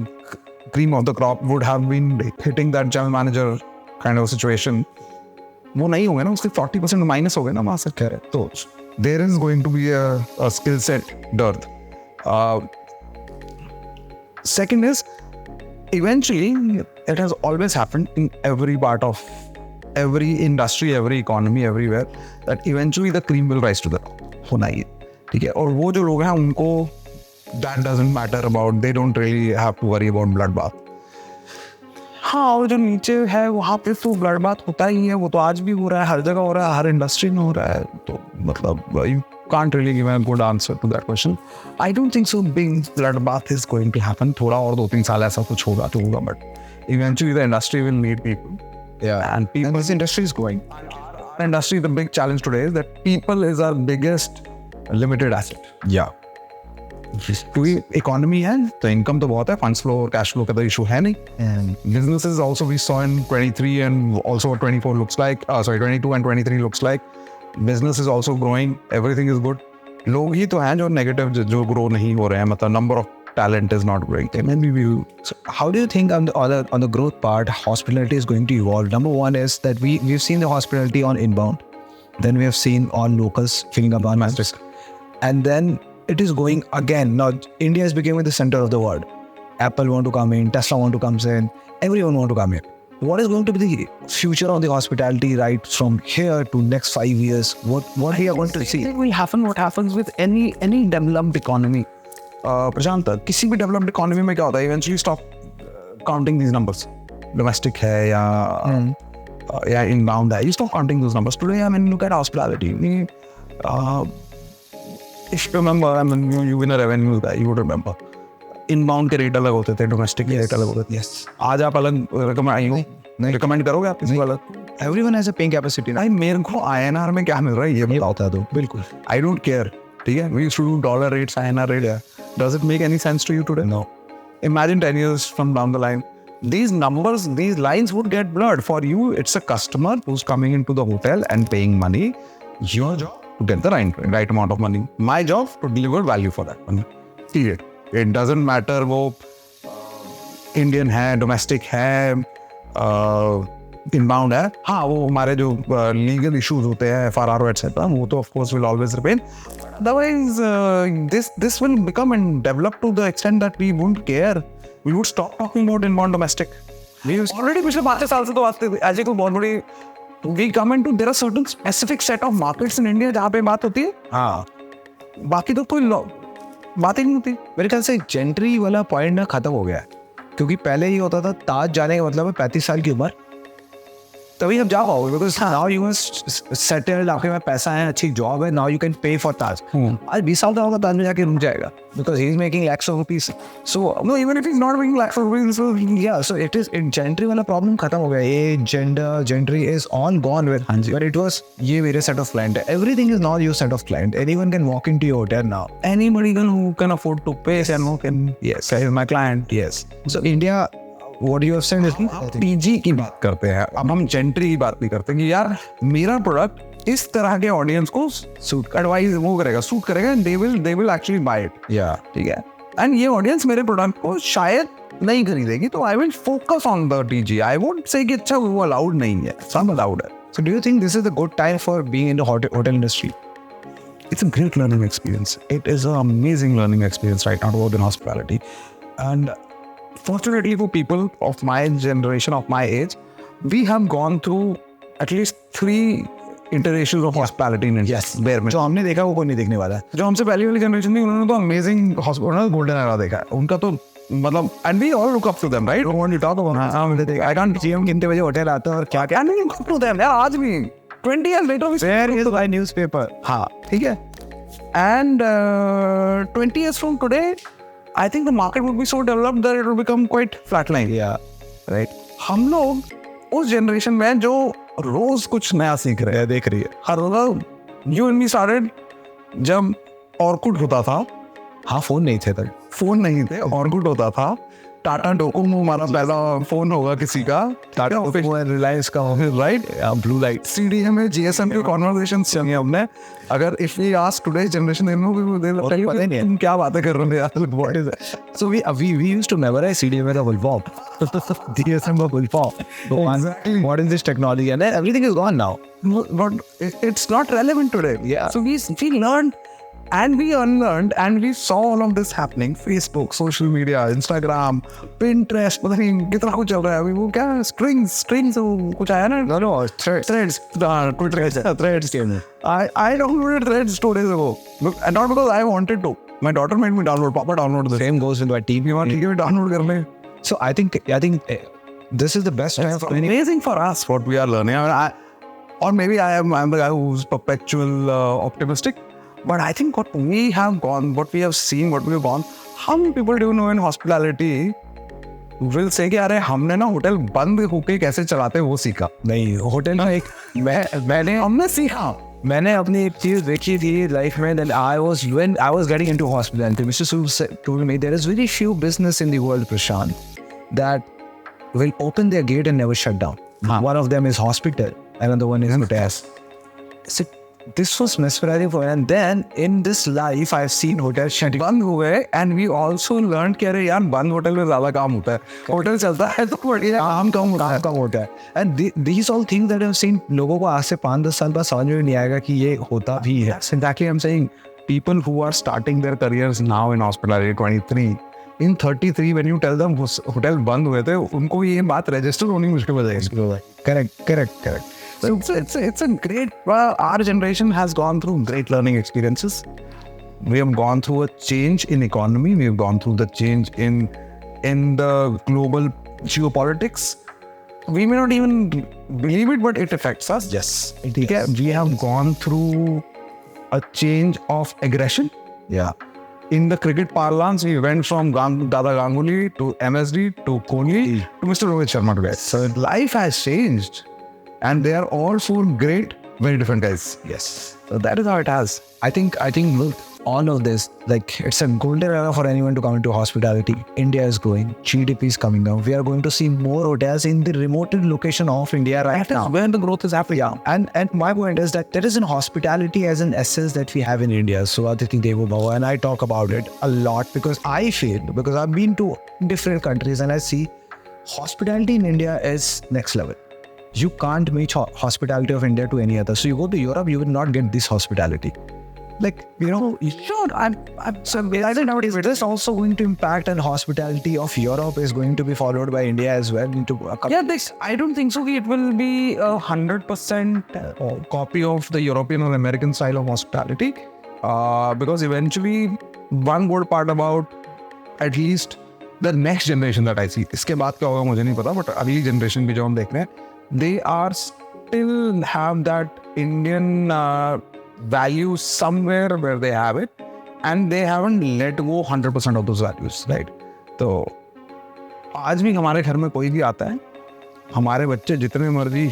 cream of the crop would have been hitting that general manager kind of situation. वो नहीं होंगे ना, उसके 40% minus हो गए ना वहाँ से. तो there is going to be a skill set dearth. Second is, eventually, it has always happened in every part of every industry, every economy, everywhere, that eventually the cream will rise to the top. होना ही है. ठीक है. और वो जो लोग हैं उनको that doesn't matter about, they don't really have to worry about bloodbath. हाँ, और जो नीचे है वहाँ पे तो ब्लड बाथ होता ही है, वो तो आज भी हो रहा है, हर जगह हो रहा है, हर इंडस्ट्री में हो रहा है. तो मतलब you can't really give a good answer to that question. I don't think so big blood bath is going to happen. थोड़ा और 2-3 साल ऐसा कुछ होगा तो होगा, but eventually the industry will need people. Yeah, and people, and this industry is growing. Our industry, the big challenge today is that people is our biggest limited asset. Yeah. क्योंकि economy है तो income तो बहुत है, funds flow और cash flow का तो issue है नहीं. Businesses also we saw in 23 and also 24 looks like, 22 and 23 looks like business is also growing, everything is good. लोग ही तो हैं जो नेगेटिव जो ग्रो नहीं हो रहे हैं, मतलब number of talent is not growing. Maybe so how do you think on the growth part, hospitality is going to evolve? Number one is that we've seen the hospitality on inbound, then we have seen on locals filling up on masters, and then it is going again. Now India is becoming the center of the world. Apple want to come in, Tesla want to come in, everyone want to come in. What is going to be the future of the hospitality right from here to next 5 years? What are you going to see? It will happen what happens with any developed economy. प्रशांत, किसी भी developed economy में क्या होता है, eventually stop counting these numbers. Domestic है या inbound है, you stop counting those numbers. Today I mean look at hospitality. If you remember, I mean you win a revenue guy, you would remember inbound के rate अलग होते थे, domestic के rate अलग होते थे. आज आप अलग रिकमेंड करोगे आप किसी को अलग? Everyone has a paying capacity. भाई मेरे को INR में क्या मिल रहा है ये बता दो. बिल्कुल. I don't care. ठीक है, we used to do dollar rates, INR rate. Does it make any sense to you today? No. Imagine 10 years from down the line, these numbers, these lines would get blurred. For you, it's a customer who's coming into the hotel and paying money. Your job to get the right amount of money. My job to deliver value for that money. Period. It doesn't matter वो Indian है, domestic है, inbound है. हाँ, वो हमारे जो legal issues होते हैं, FRR etc. वो तो of course will always remain. Otherwise, this will become and develop to the extent that we won't care. We would stop talking about inbound domestic. We already पिछले 5 साल से तो ऐसे कोई बहुत बड़ी we come into there are certain specific set of markets in India जहाँ पे बात होती है. हाँ, बाकी तो कोई बात ही नहीं होती. मेरे ख्याल से जेंट्री वाला पॉइंट ना खत्म हो गया है, क्योंकि पहले ही होता था ताज जाने का मतलब है 35 साल की उम्र, तभी आप जा पाओगे, बिकॉज नाउ यू सेटल्ड, आपके पास पैसा है, अच्छी जॉब है, now you can pay for Taj. आज 20 साल का होगा ताज में जाके रुक जाएगा, because he is making lakhs of rupees. So No, even if he's not making lakhs of rupees, so yeah, so it is gentry वाला प्रॉब्लम खत्म हो गया. ये gentry is on gone with. हाँ जी, बट इट वाज ये मेरे set of client है, everything is not your set of client. Anyone can walk into your hotel now. anybody who can afford to pay and who can say my client. Yes. So India, what you have said is TG की बात करते हैं, अब हम gentry की बात नहीं करते कि यार मेरा प्रोडक्ट इस तरह के ऑडियंस को सूट एडवाइस वो करेगा, सूट करेगा, and they will actually buy it. या ठीक है, एंड ये ऑडियंस मेरे प्रोडक्ट को शायद नहीं खरीदेगी, तो I will focus on the TG. I won't say कि अच्छा वो अलाउड नहीं है, सब अलाउड है. So do you think this is a good time for being in the hotel industry? It's a great learning experience. It is an amazing learning experience right now to work in hospitality. And fortunately for people of my generation, of my age, we have gone through at least 3 iterations of hospitality in India. Yes. Bare में. जो हमने देखा वो कोई नहीं देखने वाला है. जो हमसे पहली वाली जनरेशन थी उन्होंने तो अमेजिंग हॉस्पिटल गोल्डन एरा देखा है. उनका तो मतलब, and we all look up to them, right? Don't want to talk about. I can't see हम कितने बजे होटल आता है और क्या क्या नहीं look up to them. यार आज भी 20 years later we Where is my newspaper? हाँ, ठीक है. And 20 years from today, I think the market would be so developed that it will become quite flatline. Yeah, right. हम लोग उस generation में जो रोज कुछ नया सीख रहे हैं, देख रही है. हर रोज you and me started जब ऑर्कुट होता था. हाँ, फोन नहीं थे तब. फोन नहीं थे, ऑर्कुट होता था. टाटा डोकोमो हमारा पहला फोन होगा किसी का. टाटा रिलायंस का राइट. Blue light. CDM में GSM के कॉन्वर्सेशन चले हमने. अगर if we ask today generation पता ही नहीं है तुम क्या बातें कर रहे हो यार, what is it. So we used to memorize CDM with a full form. DSM का full form. Exactly. What is this technology? And then everything is gone now. But it's not relevant today. Yeah. So we learned and we unlearned and we saw all of this happening. Facebook, social media, Instagram, Pinterest, पता नहीं कितना कुछ चल रहा है अभी. वो क्या strings कुछ आया ना. No, threads. Threads. I downloaded Threads 2 days ago. And not because I wanted to. My daughter made me download. Papa download this. Same goes with my TV. ठीक है, download कर ले. So I think this is the best time for any. Amazing for us what we are learning. Or maybe I'm the guy who's perpetual optimistic. But I think what we have seen, what we have gone, how many people do you know in hospitality will say कि अरे हमने ना hotel बंद होके कैसे चलाते वो सीखा. नहीं, होटल में एक हमने सीखा. मैंने अपनी एक चीज देखी थी लाइफ में. Then when I was getting into hospitality, Mr. Su told me there is very few business in the world, Prashant, that will open their gate and never shut down. One of them is hospital, another one is hotels. So this was mesmerizing for me. And then in this life, I've seen hotels shutting. बंद हुए and we also learned कि अरे यार बंद hotel में ज़्यादा काम होता है. होटल चलता है तो बढ़िया काम कम होता है. And these all things that I've seen, लोगों को आज से 5-10 साल बाद समझ में नहीं आएगा कि ये होता भी है. That's exactly I'm saying. People who are starting their careers now in hospitality, 23, in 33, when you tell them hotel बंद हुए थे, उनको ये बात register होनी मुश्किल हो जाएगी. Correct. So it's a great. Our generation has gone through great learning experiences. We have gone through a change in economy. We have gone through the change in the global geopolitics. We may not even believe it, but it affects us. Yes, we have gone through a change of aggression. Yeah. In the cricket parlance, we went from Dada Ganguly to MSD to Kohli to Mr. Rohit Sharma today. So life has changed. And they are all four great, very different guys. Yes. So that is how it has. I think look, all of this, like it's a golden era for anyone to come into hospitality. India is growing, GDP is coming down. We are going to see more hotels in the remote location of India right now. Where the growth is happening. Yeah. And my point is that there is an hospitality as an essence that we have in India. So Aditi Devo Bhava, and I talk about it a lot because I've been to different countries and I see hospitality in India is next level. You can't match hospitality of India to any other. So you go to Europe, you will not get this hospitality. Like, sure, I'm so I think nowadays this also going to impact, and hospitality of Europe is going to be followed by India as well. I don't think so. It will be 100% copy of the European or American style of hospitality. Because eventually, one good part about at least the next generation that I see, इसके बाद क्या होगा मुझे नहीं पता, but अगली generation भी जो हम देख रहे हैं, they are still have that Indian values somewhere where they have it, and they haven't let go 100% of those values, right? तो आज भी हमारे घर में कोई भी आता है, हमारे बच्चे जितने मर्जी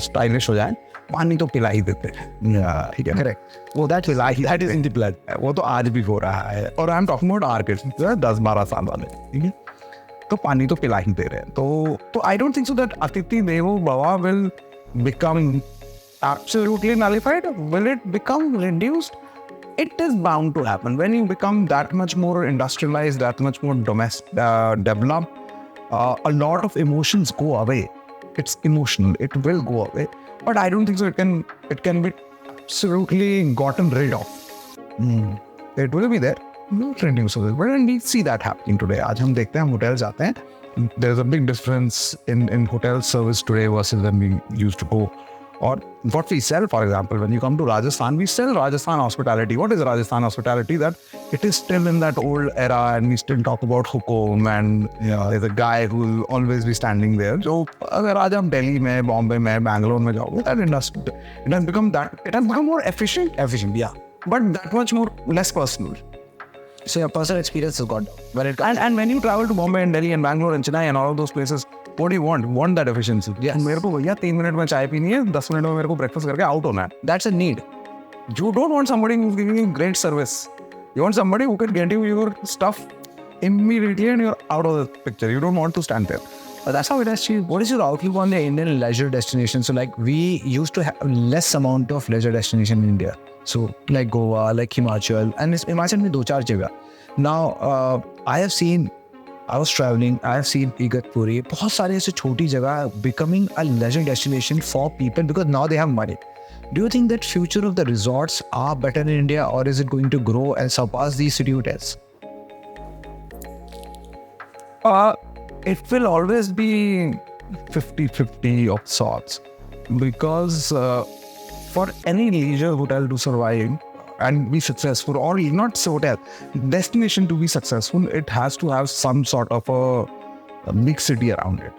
स्टाइलिश हो जाएं, पानी तो पिला ही देते हैं. ठीक है, करेक्ट. वो that is in the blood. वो तो आज भी हो रहा है. और I am talking about our kids, 10-12 साल वाले, ठीक है, तो पानी तो पिला ही दे रहे हैं. तो I don't think so that अतिथि देवो भव will become absolutely nullified. Will it become reduced? It is bound to happen. When you become that much more industrialized, that much more domestic, developed, a lot of emotions go away. It's emotional. It will go away. But I don't think so. It can be absolutely gotten rid of. It will be there. Not reduce of it. But we see that happening today. आज हम देखते हैं, हम hotels जाते हैं. There's a big difference in hotel service today versus when we used to go. Or what we sell, for example, when you come to Rajasthan, we sell Rajasthan hospitality. What is Rajasthan hospitality? That it is still in that old era, and we still talk about hukum, and there's a guy who will always be standing there. So, अगर आज हम Delhi में, Bombay में, Bangalore में जाओगे, that industry, it has become more efficient, yeah, but that much more less personal. So your personal experience has gone down. And when you travel to Bombay and Delhi and Bangalore and Chennai and all of those places, what do you want? Want that efficiency. Yes. मेरे को भैया 3 minute में चाय पीनी है, 10 minute में मेरे को breakfast करके out होना है. That's a need. You don't want somebody who's giving you great service. You want somebody who can get you your stuff immediately and you're out of the picture. You don't want to stand there. But that's how it has changed. What is your outlook on the Indian leisure destination? So like we used to have less amount of leisure destination in India. So like Goa, like Himachal, and Himachal में 2-4 जगह. Now I was traveling, I have seen Igatpuri, बहुत सारे ऐसे छोटी जगह becoming a leisure destination for people because now they have money. Do you think that future of the resorts are better in India, or is it going to grow and surpass these city hotels? It will always be 50-50 of sorts, because for any leisure hotel to survive and be successful, or not hotel, destination to be successful, it has to have some sort of a big city around it.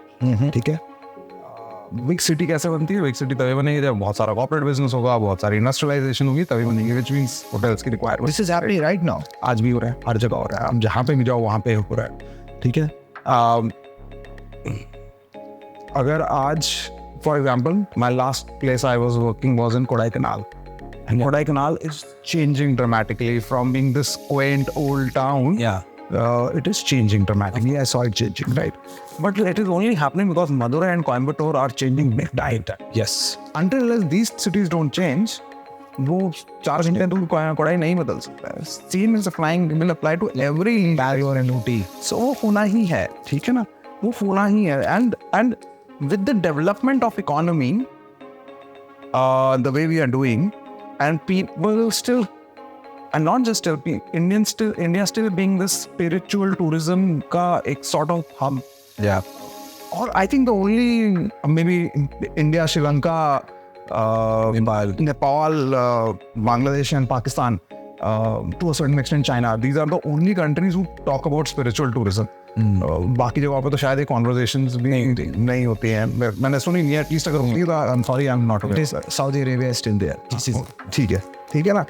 ठीक है. Big city कैसे बनती है? Big city तभी बनेगी जब बहुत सारा कॉर्पोरेट बिजनेस होगा, बहुत सारी इंडस्ट्रियलाइजेशन होगी, तभी बनेगी, विच मींस होटल्स की requirement. This is happening right now. आज भी हो रहा है, हर जगह हो रहा है. आप जहाँ पे भी जाओ वहाँ पे हो रहा है. ठीक है. अगर आज for example my last place I was working was in Kodaikanal. And Kodaikanal is changing dramatically from being this quaint old town. Yeah. It is changing dramatically. I saw it changing, right? But it is only happening because Madurai and Coimbatore are changing big time. Yes. Until these cities don't change, वो 4 घंटे दूर कोडाई नहीं बदल सकता है. Same is applying, will apply to every Bangalore and Ooty. So वो होना ही है, ठीक है ना? वो होना ही है. And with the development of economy, the way we are doing, and people still, and not just still, India still being this spiritual tourism ka ek sort of hub. Yeah. Or I think the only maybe India, Sri Lanka, Nepal, Bangladesh and Pakistan, to a certain extent China, these are the only countries who talk about spiritual tourism. बाकी जगहों पे तो शायद ये conversations भी नहीं होती हैं. मैंने सुनी नहीं, एटलीस्ट अगर होती है तो I am sorry, I am not aware. Saudi Arabia is still there. ठीक है ना.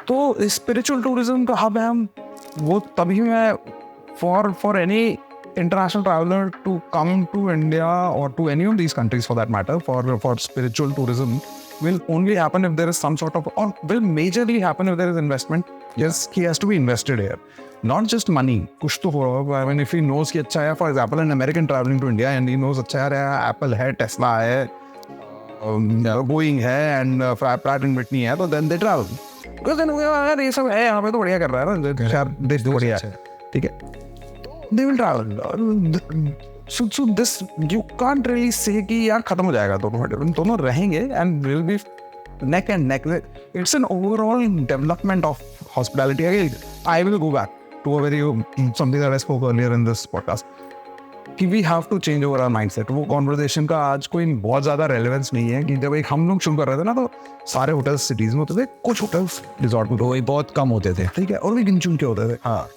तो स्पिरिचुअल टूरिज्म का हब है हम. वो तभी मैं for any international traveler to come to India or to any of these countries for that matter, for spiritual tourism will only happen if there is some sort of, or will majorly happen if there is investment. Yes, he has to be invested here, not just money. कुछ तो होगा. I mean, if he knows कि अच्छा है, for example, an American traveling to India and he knows अच्छा है, Apple है, Tesla है, Boeing है, and Pratt and Whitney है, तो then they travel. Because then यार ये सब है, यहाँ पे तो बढ़िया कर रहा है ना, शायद देश तो बढ़िया है, ठीक है. They will travel. So this you can't really say कि यार खत्म हो जाएगा दोनों रहेंगे and will be neck and neck. It's an overall development of hospitality. Again, I will go back to a very something that I spoke earlier in this podcast. कि we have to change over our mindset. वो conversation का आज कोई बहुत ज़्यादा relevance नहीं है. कि जब एक हम लोग शुरू कर रहे थे ना, तो सारे hotels cities में होते थे, कुछ hotels resort में वही बहुत कम होते थे. ठीक है, और भी गिन चुन के होते थे. हाँ,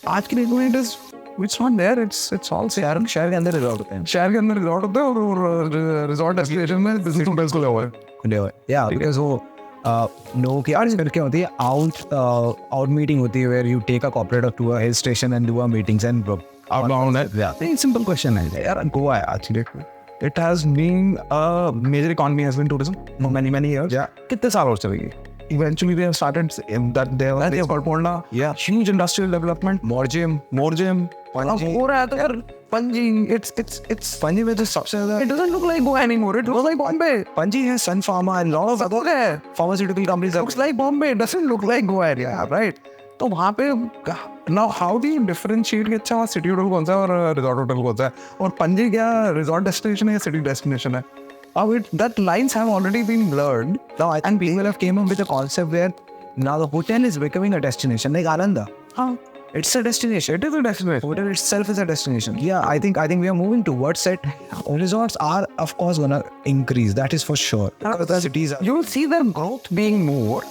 आज की डेट में it's not there. It's all शहर के अंदर रिजॉर्ट होते हैं. शहर के अंदर रिजॉर्ट होते हैं और रिजॉर्ट डेस्टिनेशन में बिजनेस होटल्स खुले हुए हैं. Yeah, because वो लोगों की आज करके होती है out meeting होती है where you take a corporate to a hill station and do a meetings and outbound है. Yeah. Simple question है यार, गोवा है आज की डेट में. It has been a major economy has been tourism for many years. Yeah. कितने साल और चलेगी? Eventually they have started that they have called Polna. Yeah. Huge industrial development. more gym. अब हो रहा है तो यार Panji, it's Panji में तो सबसे ज़्यादा it doesn't look like Goa anymore. It looks like Bombay. Panji है Sun Pharma and lot of other pharmaceutical companies. Looks like Bombay. It doesn't look like Goa area, right? तो वहाँ पे now how do you differentiate कि अच्छा city hotel कौन सा है और रिजॉर्ट होटल कौन सा है, और पंजी क्या रिजॉर्ट डेस्टिनेशन है या सिटी डेस्टिनेशन है? That lines have already been blurred. Now, and people have came up with a concept where now the hotel is becoming a destination, like Ananda. It's a destination. It is a destination. Hotel itself is a destination. Yeah, I think we are moving towards it. Resorts are, of course, gonna increase. That is for sure. Cities are. You will see their growth being more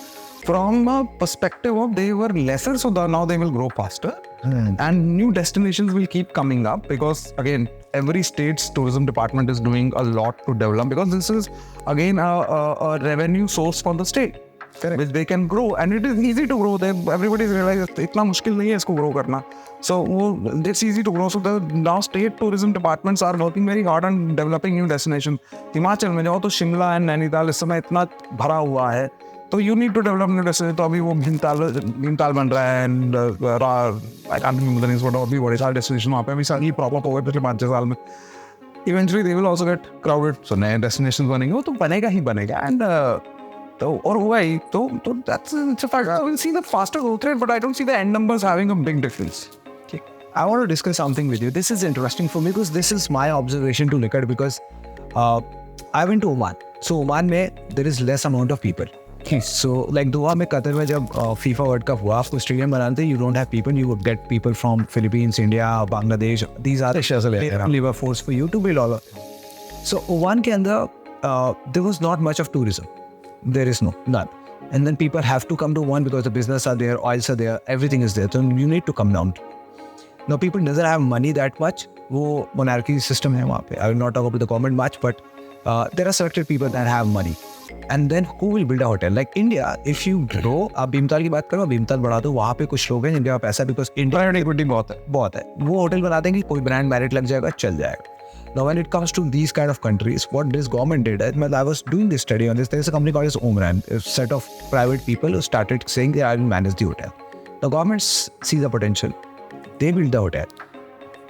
from a perspective of they were lesser, so now they will grow faster. And new destinations will keep coming up because, again, every state's tourism department is doing a lot to develop, because this is, again, a revenue source for the state. Correct. Which they can grow, and it is easy to grow. Everybody realizes इतना मुश्किल नहीं है इसको grow करना. So it's easy to grow. So the now state tourism departments are working very hard on developing new destinations. Himachal में जाओ तो Shimla and Nainital इस समय इतना भरा हुआ है, तो you need to develop new destinations. तो अभी वो भीमताल बन रहा है, and I can't remember the names, but अभी बड़े सारे destination वहाँ पे अभी सारी प्रॉपर हो गए पिछले 5-6 साल में. Eventually they will also get crowded. So नए destinations बनेंगे, वो तो बनेगा ही बनेगा. And और हुआ ही तो that's it's a fact. I will see the faster growth rate, but I don't see the end numbers having a big difference. Okay. I want to discuss something with you. This is interesting for me because this is my observation to look at, because I went to Oman. So Oman में there is less amount of people. So like Doha में, Qatar में जब FIFA World Cup हुआ, आपको stadium बनाते, you don't have people, you would get people from Philippines, India, Bangladesh. These are labor force for you to build all of it. So Oman के अंदर there was not much of tourism. There is none. And then people have to come to Oman because the business are there, oils are there, everything is there. So you need to come down. Now people doesn't have money that much. वो monarchy system है वहाँ पे. I will not talk about the government much, but there are selected people that have money. And then who will build a hotel? Like India, if you grow, आप भीमताल की बात करो, भीमताल बढ़ा दो, वहाँ पे कुछ लोग हैं जिनके पास पैसा, because India equity बहुत है. वो होटल बना देंगे, कोई ब्रांड मेरिट लग जाएगा, चल जाएगा. Now when it comes to these kind of countries, what this government did, I was doing this study on this. There is a company called Omran, a set of private people who started saying they will manage the hotel. The government see the potential. They build the hotel.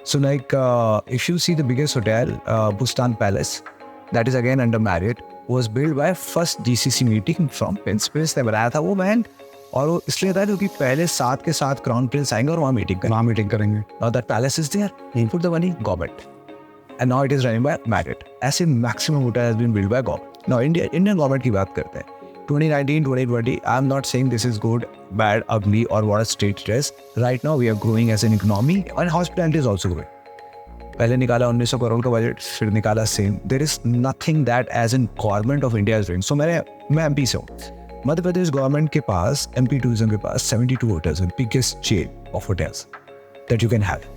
So like if you see the biggest hotel, Bustan Palace, that is again under Marriott, was built by first GCC meeting from Prince ने बनाया था वो बहन, और वो इसलिए था क्योंकि पहले 7 के 7 क्राउन प्रिंस आएंगे और वहाँ मीटिंग करेंगे. Now that palace is there. He put the money, government. And now it is running by Marriott. ऐसे maximum hotel has been built by government. Now Indian government की बात करते हैं. 2019, 2020, I'm not saying this is good, bad, ugly, or what a state it is. Right now we are growing as an economy, and hospitality is also growing. पहले निकाला 1900 करोड़ का budget, फिर निकाला same. There is nothing that as in government of India is doing. So मैं MP से हूँ. Madhya Pradesh government के पास, MP tourism के पास 72 hotels हैं, biggest chain of hotels that you can have.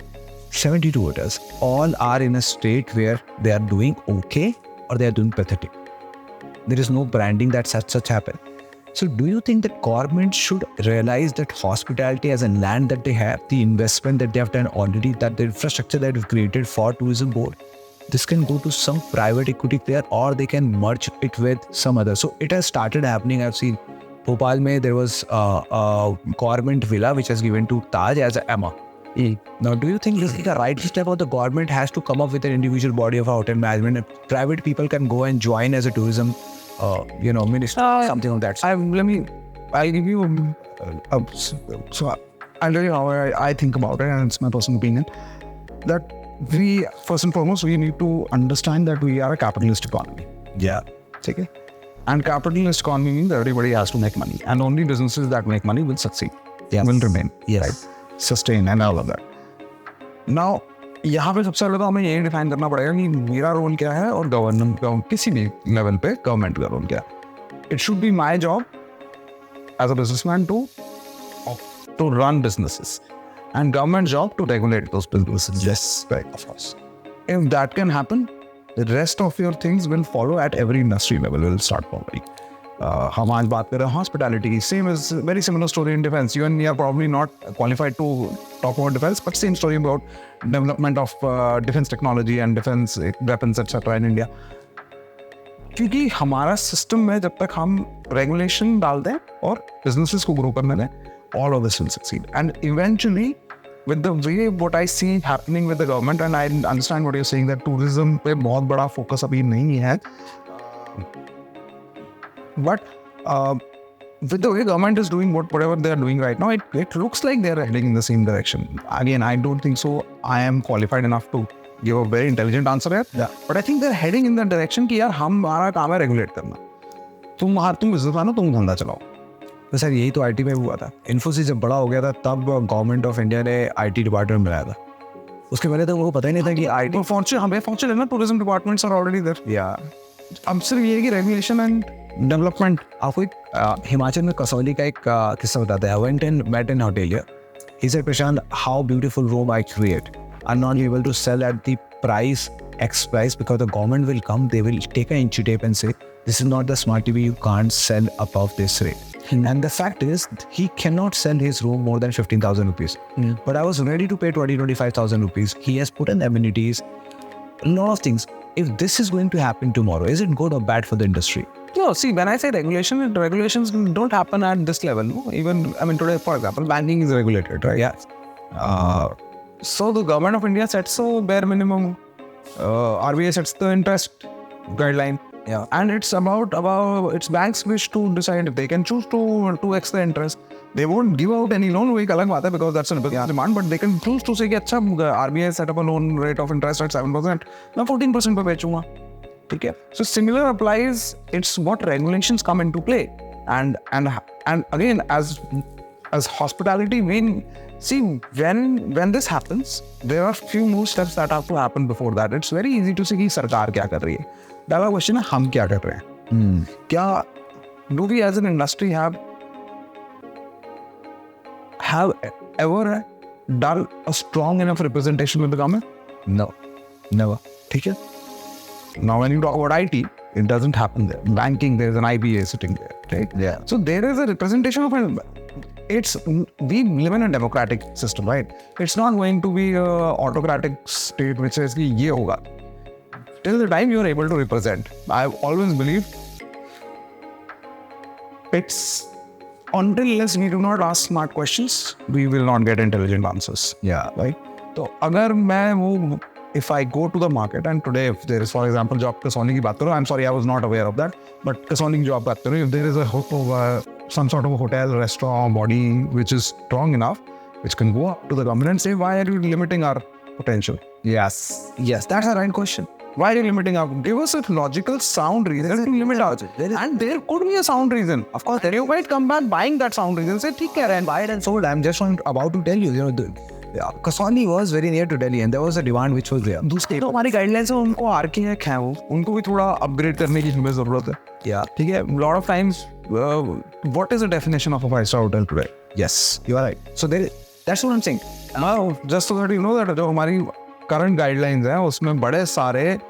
72 hotels, all are in a state where they are doing okay or they are doing pathetic. There is no branding that such happen. So do you think that government should realize that hospitality as a land that they have, the investment that they have done already, that the infrastructure that is created for tourism board, this can go to some private equity player or they can merge it with some other. So it has started happening. I've seen Bhopal mein there was a government villa which has given to Taj as a Emma. Now, do you think this is the right step, or the government has to come up with an individual body of hotel management and private people can go and join as a tourism, minister, something of that? I'll give you, so I'll tell you how I think about it, and it's my personal opinion, that we, first and foremost, we need to understand that we are a capitalist economy. Yeah. Okay? And capitalist economy means everybody has to make money, and only businesses that make money will succeed, will remain. Yes. Right? Sustain and all of that. Now, यहाँ पे सबसे पहले तो हमें ये define करना पड़ेगा कि मेरा रोल क्या है और गवर्नमेंट किसी भी लेवल पे गवर्नमेंट का रोल क्या है. It should be my job as a businessman to run businesses, and government job to regulate those businesses. Yes, right, of course. If that can happen, the rest of your things will follow at every industry level. Will start following. हम आज बात कर रहे हैं hospitality. Same is very similar story in defense. You and me are probably not qualified to talk about defense, but same story about development of defense technology and defense weapons etc. in India. क्योंकि हमारा system में जब तक हम regulation डाल दें और businesses को grow करने दें, all of this will succeed. And eventually, with the way what I see happening with the government, and I understand what you're saying that tourism पे बहुत बड़ा focus अभी नहीं है. But with the way government is doing whatever they are doing right now, it looks like they are heading in the same direction. Again, I don't think so. I am qualified enough to give a very intelligent answer here. Yeah. But I think they are heading in the direction कि यार हमारा काम है regulate करना. तुम business मानो, तुम धंधा चलाओ. तो सर यही तो आईटी में हुआ था. इन्फोसिस जब बड़ा हो गया था तब गवर्नमेंट ऑफ इंडिया ने आईटी डिपार्टमेंट बनाया था. उसके पहले तो उनको पता ही नहीं था कि आईटी फॉर्चूनेट है ना, tourism departments are already there. या अब सिर्फ ये है कि रेगुलेशन एंड डेवलपमेंट. आपको एक हिमाचल में कसौली का एक किस्सा बताता है. I went and met an hotelier. He said, Prashant, how beautiful room I create. I'm not able to sell at the price, X price, because the government will come, they will take an inch tape and say, this is not the smart TV, you can't sell above this rate. And the fact is, he cannot sell his room more than 15,000 rupees. But I was ready to pay 25,000 rupees. He has put in amenities, a lot of things. If this is going to happen tomorrow, is it good or bad for the industry? No, see, when I say regulations don't happen at this level. No? Even, today, for example, banking is regulated, right? Yeah. So the government of India sets a bare minimum. RBI sets the interest guideline. Yeah. And it's about it's banks wish to decide if they can choose to 2x the interest. They won't give out any loan, एक अलग बात है, because that's a business demand. But they can choose to say कि अच्छा RBI set up a loan rate of interest at 7%. मैं 14% पे बेचूंगा. ठीक है. So similar applies. It's what regulations come into play. And again, as hospitality, when this happens, there are few more steps that have to happen before that. It's very easy to see कि सरकार क्या कर रही है. पहला question है हम क्या कर रहे हैं. क्या do we as an industry have ever done a strong enough representation with the government? No, never. ठीक है. Now when you talk about IT, it doesn't happen there. Banking, there's an IBA sitting there, right? Yeah. So there is a representation of we live in a democratic system, right? It's not going to be a autocratic state which says कि ये होगा. Till the time you are able to represent, I've always believed it's until unless we do not ask smart questions, we will not get intelligent answers. Yeah. Right? तो अगर मैं वो if I go to the market and today if there is for example job Kasoni की बात करो, I'm sorry I was not aware of that, but Kasoni की job बात करो, if there is some sort of a hotel, restaurant, body which is strong enough, which can go up to the government and say, why are you limiting our potential? Yes, that's the right question. Why are you limiting our? Give us a logical, sound reason to limit ours. And there could be a sound reason. Of course, then you might come back buying that sound reason. Say, ठीक है, and buy it and sold. I'm just about to tell you, Kasoni was very near to Delhi and there was a demand which was there. दूसरी तो हमारी guidelines है, उनको architect है वो, उनको भी थोड़ा अपग्रेड करने की हमें जरूरत है. Yeah. ठीक है. Lot of times, what is the definition of a 5-star hotel today? Yes, you are right. So that's what I'm saying. Now, just so that you know that जो हमारी current guidelines हैं, उसमें बड़े सारे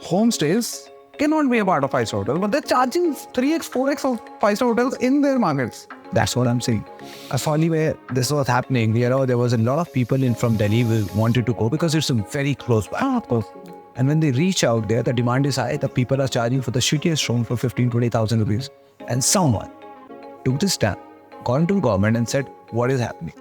homestays cannot be a part of 5-star hotel, but they're charging 3x, 4x of 5-star hotels in their markets. That's what I'm saying. Kasoli, where this was happening, there was a lot of people from Delhi who wanted to go because it's very close by. Of course. And when they reach out there, the demand is high. The people are charging for the shittiest room for 15,000-20,000 rupees. And someone took this stand, gone to the government and said, what is happening?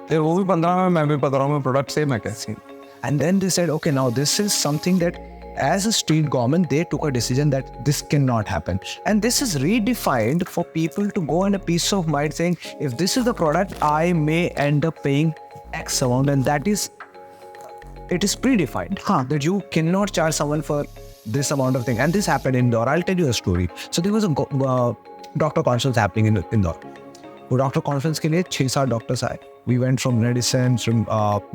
फिर वो भी 15 में, मैं भी 15 में, product same है कैसे? And then they said, okay, now this is something that as a state government, they took a decision that this cannot happen. And this is redefined for people to go in a peace of mind saying, if this is the product, I may end up paying X amount. And it is predefined that you cannot charge someone for this amount of thing. And this happened in Indore. I'll tell you a story. So there was a doctor conference happening in Indore. वो doctor conference के लिए 6-7 doctors आए. We went from Redison, from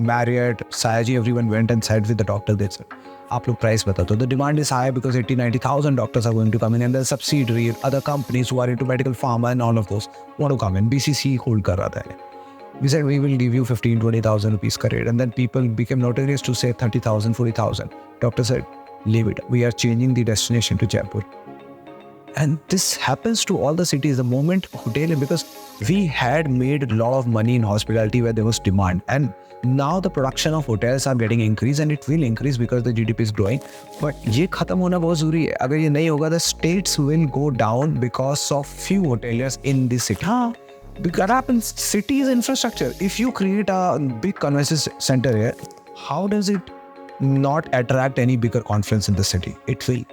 Marriott, Sayaji, everyone went and sat with the doctor. They said, आप लोग price बता दो. The demand is high because 80,000-90,000 doctors are going to come in, and the subsidiary, other companies who are into medical pharma and all of those want to come in. BCC hold कर रहा था. We said we will give you 15,000-20,000 rupees ka rate, and then people became notorious to say 30,000, 40,000. Doctor said, leave it. We are changing the destination to Jaipur. And this happens to all the cities. The moment Hotelier, because we had made a lot of money in hospitality where there was demand, and now the production of hotels are getting increased, and it will increase because the GDP is growing. But ये खत्म होना बहुत ज़रूरी है. अगर ये नहीं होगा, the states will go down because of few hoteliers in the city. हाँ, that happens. City's infrastructure. If you create a big convention center here, how does it not attract any bigger conference in the city? It will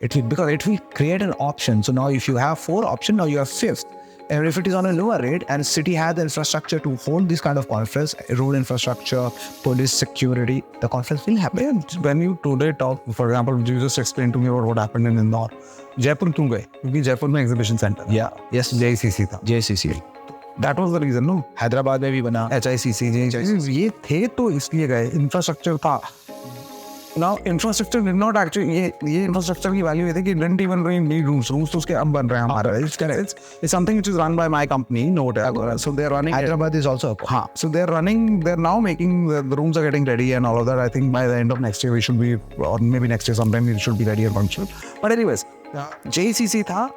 because it will create an option. So now if you have 4 options, now you have 5th. And if it is on a lower rate and city has the infrastructure to hold this kind of conference, road infrastructure, police security, the conference will happen. When you today talk, for example, you just explained to me about what happened in Indore. Jaipur क्यों गए? क्योंकि जयपुर में exhibition centre. Yeah, yes, JCC था. JCC. That was the reason, no? Hyderabad में भी बना HICC, ये थे तो इसलिए गए. Infrastructure था. Now infrastructure did not actually ये infrastructure की value ये थी कि didn't even need rooms तो उसके अब बन रहे हैं हमारा. It's something which is run by my company, Novotel. So they're running. Hyderabad is also. हाँ. So they're now making the rooms are getting ready and all of that. I think by the end of next year we should be, or maybe next year sometime we should be ready and functional. But anyways, JCC था.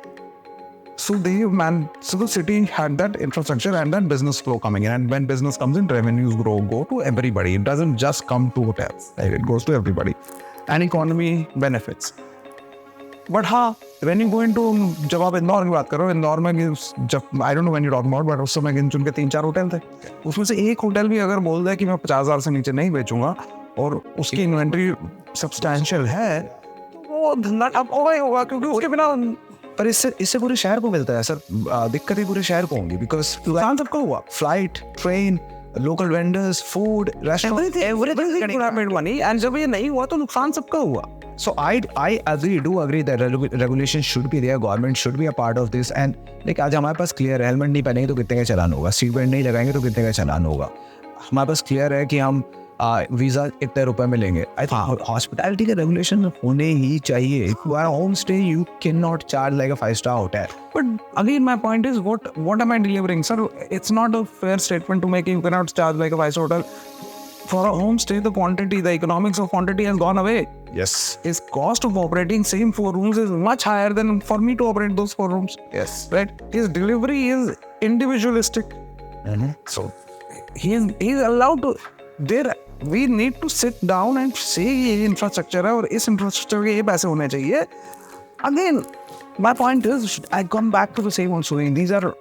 So the city had that infrastructure and that business flow coming in, and when business comes in, revenues go to everybody. It doesn't just come to hotels, right? It goes to everybody, and economy benefits. But when you go into, जब आप इंदौर की बात करो, इंदौर में जब I don't know when you're talking about, but उस समय गिन चुन के 3-4 होटल थे. उसमें से एक होटल भी अगर बोल दे कि मैं 50,000 से नीचे नहीं बेचूंगा और उसकी इन्वेंट्री सब्सटैंशियल है, तो वो धंधा ठप होगा ही होगा, क्योंकि उसके बिना. पर इससे पूरे शहर को मिलता है सर. दिक्कतें पूरे शहर को होंगी बिकॉज नुकसान सबको हुआ. Flight, train, local vendors, food, restaurant, everything money. And जब ये नहीं हुआ तो नुकसान सबका हुआ. So I agree that regulation should be there, government should be a part of this. And like आज हमारे पास क्लियर है, हेलमेट नहीं पहनेंगे तो कितने का चलान होगा, सीट बेल्ट नहीं लगाएंगे तो कितने का चलान होगा. हमारे पास क्लियर है कि हम वीजा इतने रुपए में लेंगे. I think hospitality का regulation होने ही चाहिए. If you are homestay, you cannot charge like a 5-star hotel. But again, my point is, what am I delivering? Sir, it's not a fair statement to make. You cannot charge like a 5-star hotel. For a homestay, the quantity, the economics of quantity has gone away. Yes. His cost of operating same 4 rooms is much higher than for me to operate those 4 rooms. Yes. Right? His delivery is individualistic. So he's allowed to. There, we need to sit down and say ये infrastructure है और इस infrastructure के ये पैसे होने चाहिए. Again, my point is, I come back to the same also. These are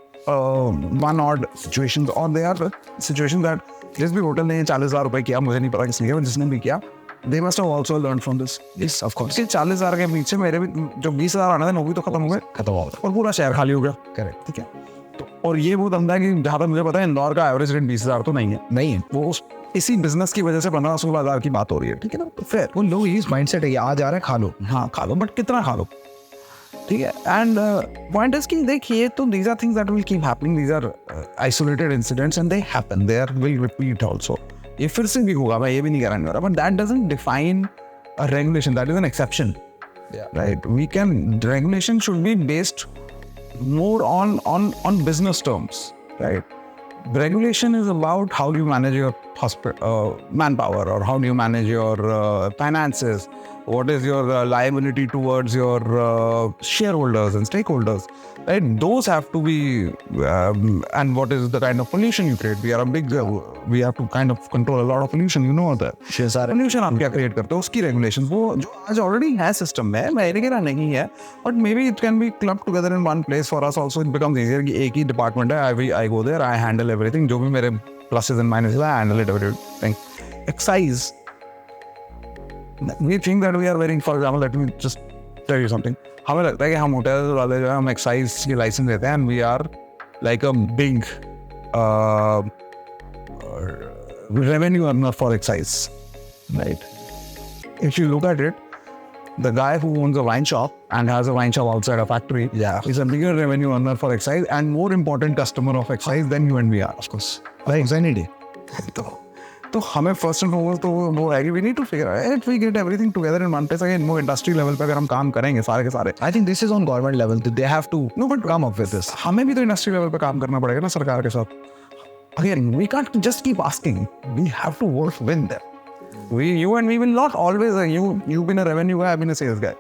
one-odd situations, or they are situations that जिस भी होटल ने 40,000 रुपए किया, मुझे नहीं पता किसने किया, जिसने भी किया, they must have also learned from this. Yes, of course. 40,000 के पीछे मेरे भी जो 20,000 आने थे वो भी तो खत्म हो गए, और पूरा शहर खाली हो गया. Correct. ठीक है. तो और ये वो धंधा है कि जहाँ तक मुझे पता है इंदौर का एवरेज रेट 20,000 तो नहीं है. नहीं है. वो इसी बिजनेस की वजह से 15-16,000 की बात हो रही है. ठीक है ना. तो फिर वो लोग इस माइंडसेट है, आ जा रहा है, खा लो. हाँ, खा लो, बट कितना खा लो. ठीक है. एंड पॉइंट इज कि देखिए, तो these are things that will keep happening. These are isolated incidents and they happen. They are will repeat also. ये फिर से भी होगा, मैं ये भी नहीं कहना चाह रहा, but that doesn't define a regulation. That is an exception. Right. We can, regulation should be based more on business terms, right? Regulation is about how do you manage your manpower, or how do you manage your finances, what is your liability towards your shareholders and stakeholders, right? Those have to be and what is the kind of pollution you create. We are a big we have to kind of control a lot of pollution, you know that. Pollution आप क्या create करते हो, उसकी regulations वो जो आज already है system में, मैं ये कह रहा नहीं है, but maybe it can be clubbed together in one place. For us also it becomes easier कि एक ही department है, I go there, I handle everything, जो भी मेरे pluses and minuses, I handle it everything. Excise, we think that we are very, for example, let me just tell you something. हमें लगता है कि हम होटल वाले जो है हम एक्साइज की लाइसेंस देते हैं, and we are like a big revenue earner for excise, right? If you look at it, the guy who owns a wine shop and has a wine shop outside a factory, is a bigger revenue earner for excise and more important customer of excise than you and we are, of course. Like any day. तो हमें first and foremost तो वो है कि we need to figure it, we get everything together in one place. Again वो industry level पे अगर हम काम करेंगे सारे के सारे, I think this is on government level, they have to know but come up with this. हमें भी तो इंडस्ट्री लेवल पे काम करना पड़ेगा ना सरकार के साथ. Again we can't just keep asking, we have to work with them. You and we will not always, you've been a revenue guy, I've been a sales guy,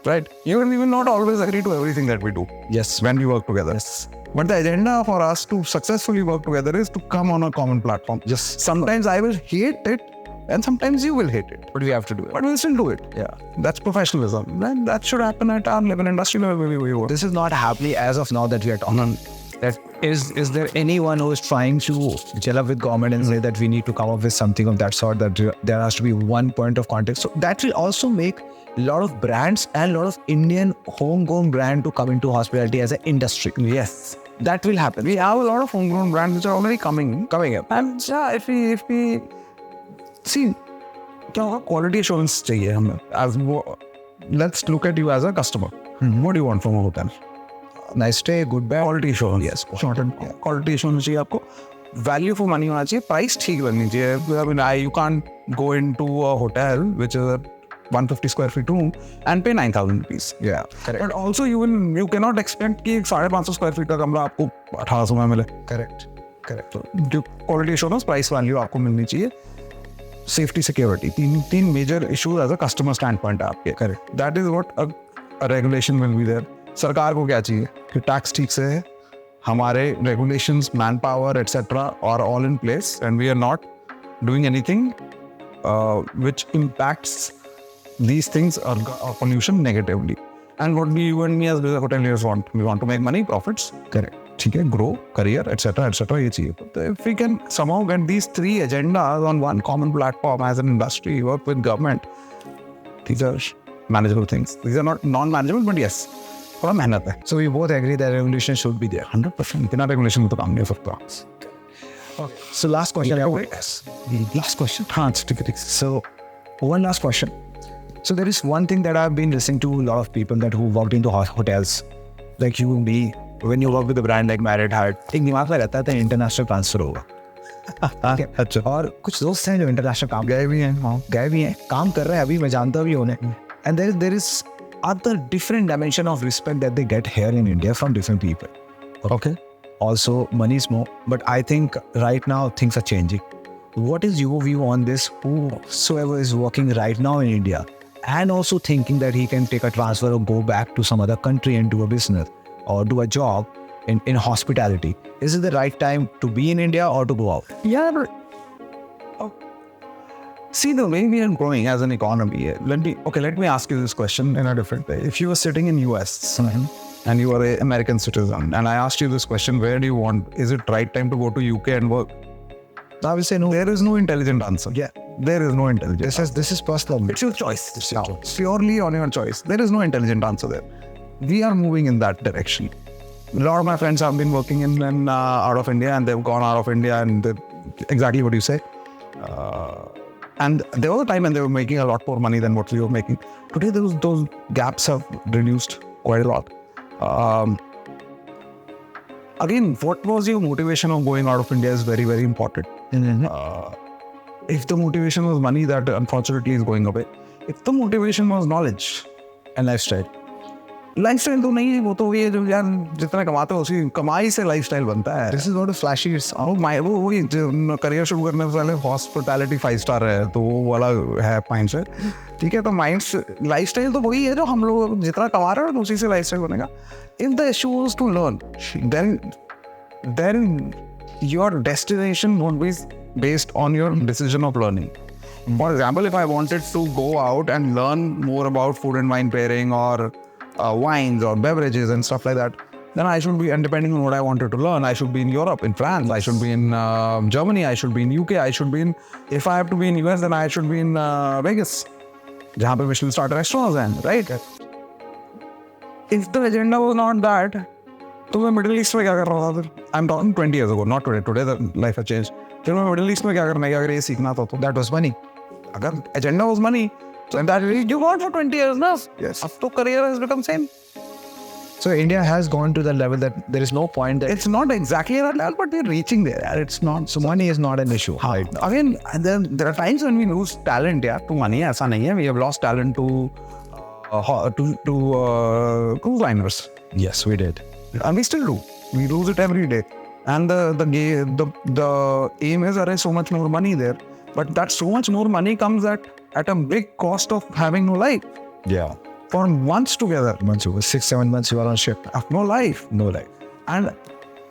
right? You and we will not always agree to everything that we do. Yes. When we work together. Yes. But the agenda for us to successfully work together is to come on a common platform. Yes. Sometimes I will hate it and sometimes you will hate it. But we have to do it. But we'll still do it. Yeah. That's professionalism. And that should happen at our level, industry level where we work. This is not happening as of now that we are on. That is there anyone who is trying to gel up with government and say that we need to come up with something of that sort, that there has to be one point of contact? So that will also make a lot of brands and a lot of Indian homegrown brand to come into hospitality as an industry. Yes. That will happen. We have a lot of homegrown brands which are already coming up. And yeah, if we see, क्या होगा, quality assurance चाहिए हमें. Let's look at you as a customer. What do you want from a hotel? Nice stay, good bed. Quality assurance. Yes. Quality assurance चाहिए आपको. Value for money होना चाहिए. Price ठीक लगनी चाहिए. I mean, you can't go into a hotel which is a 150 square feet room and pay 9,000 rupees. Yeah, correct. But also you cannot expect कि 550 square feet का कमरा आपको 1,800 में मिले. Correct. तो जो quality assurance, price value आपको मिलनी चाहिए. Safety, security, तीन major issues as a customer standpoint है आपके. Correct. That is what a regulation will be there. सरकार को क्या चाहिए कि टैक्स ठीक से है, हमारे regulations, manpower, etc. are all in place and we are not doing anything which impacts these things or pollution negatively. And what we, you and me as hoteliers want, we want to make money, profits. Correct. ठीक है, grow, career, etc. ये चाहिए. So if we can somehow get these three agendas on one common platform as an industry, work with government, these are manageable things. These are not non-manageable, but yes, थोड़ा मेहनत है. So we both agree that regulation should be there. 100%. बिना regulation में तो काम नहीं हो सकता. Okay. So last question. Yes. Last question. हाँ, ठीक है. So one last question. So there is one thing that I've been listening to a lot of people that who worked into hotels, like you and me, when you work with a brand like Marriott, एक दिमाग में रहता है तो international transfer होगा. अच्छा। और कुछ दोस्त हैं जो इंटरनेशनल काम गए भी हैं, हाँ। गए भी हैं, काम कर रहे हैं अभी, मैं जानता भी उन्हें. And there is other different dimension of respect that they get here in India from different people. Okay. Also, money is more, but I think right now things are changing. What is your view on this? Whosoever is working right now in India and also thinking that he can take a transfer or go back to some other country and do a business or do a job in hospitality, is it the right time to be in India or to go out? Yeah. See, the way we are growing as an economy, let me ask you this question in a different way. If you were sitting in US and you are an American citizen, and I asked you this question, where do you want, is it right time to go to UK and work? I will say no. There is no intelligent answer. Yeah. There is no intelligent This is personal. It's your choice. It's your Now, choice. purely on your choice. There is no intelligent answer there. We are moving in that direction. A lot of my friends have been working in out of India, and they've gone out of India, and exactly what you say. And there was a time when they were making a lot more money than what we were making. Today, those gaps have reduced quite a lot. Again, what was your motivation of going out of India is very, very important. If the motivation was money, that unfortunately is going away. If the motivation was knowledge And lifestyle. Lifestyle तो नहीं है, वो तो ये जो यार जितना कमाते हो उसी कमाई से लाइफस्टाइल बनता है. This is not a flashy. वो वही करियर शुरू करने से पहले हॉस्पिटैलिटी 5 स्टार है, तो वो वाला है माइंड सेट. ठीक है, तो माइंड लाइफस्टाइल तो वही है जो हम लोग जितना कमा रहे हैं उसी से लाइफस्टाइल बनेगा. If the issue is to learn, then your destination won't be based on your decision of learning. For example, if I wanted to go out and learn more about food and wine pairing or wines or beverages and stuff like that, then I should be, and depending on what I wanted to learn, I should be in Europe, in France, I should be in Germany, I should be in UK, I should be in, if I have to be in US, then I should be in Vegas, जहाँ पे Michelin starter restaurants हैं, right? If the agenda was not that, तो मैं middle east में क्या कर रहा था फिर? I'm talking 20 years ago, not today. Today the life has changed. फिर मैं मिडिल ईस्ट में क्या करना है, अगर ये सीखना था तो That was money. अगर agenda was money, so that you want for 20 years ना? Yes. अब तो career has become same. So India has gone to the level that there is no point that It's not exactly that level, but we're reaching there. It's not. so money is not an issue. Right. Again, there are times when we lose talent, yeah, to money. ऐसा नहीं है. We have lost talent to cruise liners, Yes, we did. and we still do. We lose it every day. And the aim is there is so much more money there, but that so much more money comes at a big cost of having no life. Yeah. For months together, Months over 6-7 months you are on ship. no life. No life. And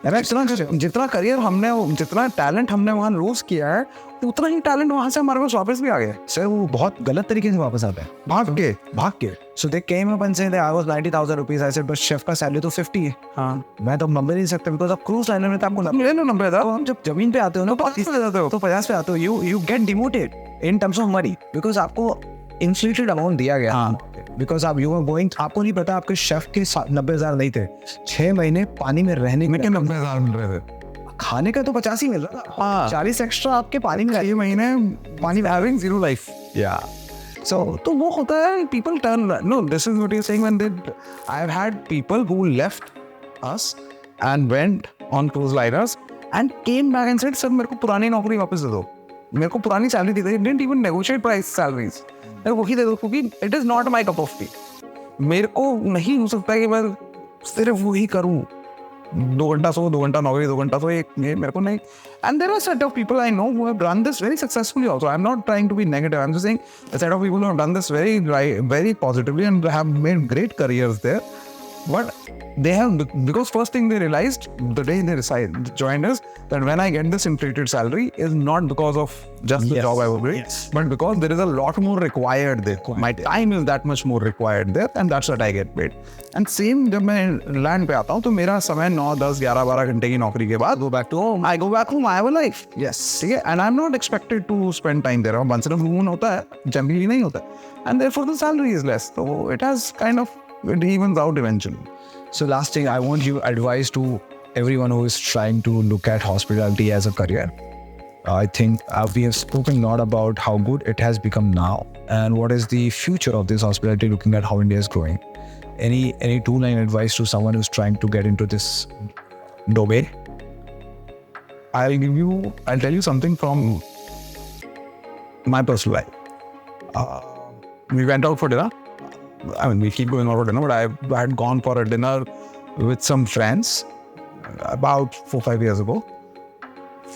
जितना career हमने, जितना talent हमने वहाँ loose किया है, उतना ही talent वहाँ से हमारे पास वापस भी आ गया. सर वो बहुत गलत तरीके से वापस आते हैं. भाग के. So they came up and said that I was 90,000 rupees. I said but chef का सैलरी तो 50 है. हाँ. मैं तो नंबर नहीं सकता because आप क्रूज लाइनर में तो आपको मेरे नंबर था. हम जब जमीन पे आते हो ना तो 50 पे जाते हो. तो 50 पे आते हो, you get demoted in terms of money because आपको inflated amount दिया गया. हाँ. Because आप you were going, आपको नहीं पता आपके शेफ के 90,000 नहीं थे. 6 महीने पानी में रहने में 90,000 मिल रहे थे. खाने का तो 50 ही मिल रहा था. हाँ. 40 एक्स्ट्रा आपके पानी में 6 महीने पानी में having zero life. Yeah. So तो वो होता है, people turn. No, this is what you're saying. When I've had people who left us and went on cruise liners and came back and said, "Sir, मेरे को पुरानी नौकरी वापस दे दो. मेरे को पुरानी सैलरी दे दो." Didn't even negotiate price salaries. मेरे को वही दे दो क्योंकि it is not my cup of tea. मेरे को नहीं हो सकता कि मैं सिर्फ वही करूँ. 2 घंटा सो, 2 घंटा नौकरी, 2 घंटा सो, एक मेरे को नहीं. And there are a set of people I know who have done this very successfully also. I'm not trying to be negative. I'm just saying a set of people who have done this very positively and have made great careers there. But they have, because first thing they realized the day they joined us, that when I get this inflated salary is not because of just the Yes. job I was doing, Yes. but because there is a lot more required there. My time is that much more required there, and that's what I get paid. And same जब मैं land पे आता हूँ तो मेरा समय 9, 10, 11, 12 घंटे की नौकरी के बाद go back to home. I go back home. I have a life. Yes. ठीक है, and I'm not expected to spend time there. Once in a blue moon होता है, generally नहीं होता है, and therefore the salary is less. So it has kind of, it evens out eventually. So last thing, I want you advice to everyone who is trying to look at hospitality as a career. I think we have spoken a lot about how good it has become now and what is the future of this hospitality looking at how India is growing. Any two-line advice to someone who's trying to get into this domain? I'll tell you something from my personal life. We went out for dinner. I mean, we keep going out for dinner, but I had gone for a dinner with some friends about 4-5 years ago.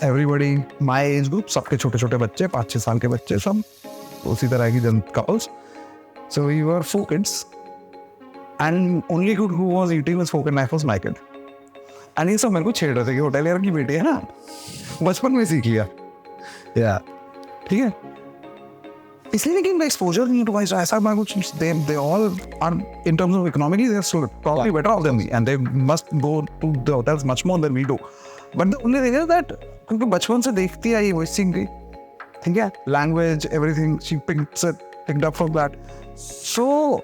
Everybody, my age group, सबके छोटे-छोटे बच्चे, 5-6 साल के बच्चे, सब उसी तरह की couples. So we were 4 kids. And only kid who was eating with fork and knife was my kid. And ये सब मेरे को छेड़ रहे थे कि होटेलियर की बेटी है ना, बचपन में सीख लिया. Yeah. ठीक है. इसलिए लेकिन एक्सपोजर नहीं तो भाई ऐसा मैं कुछ they all are in terms of economically they're so probably better off than me and they must go to the hotels much more than we do. But the only thing is that क्योंकि बचपन से देखती आई वो सीख गई. ठीक है. Language, everything she picked up from that. So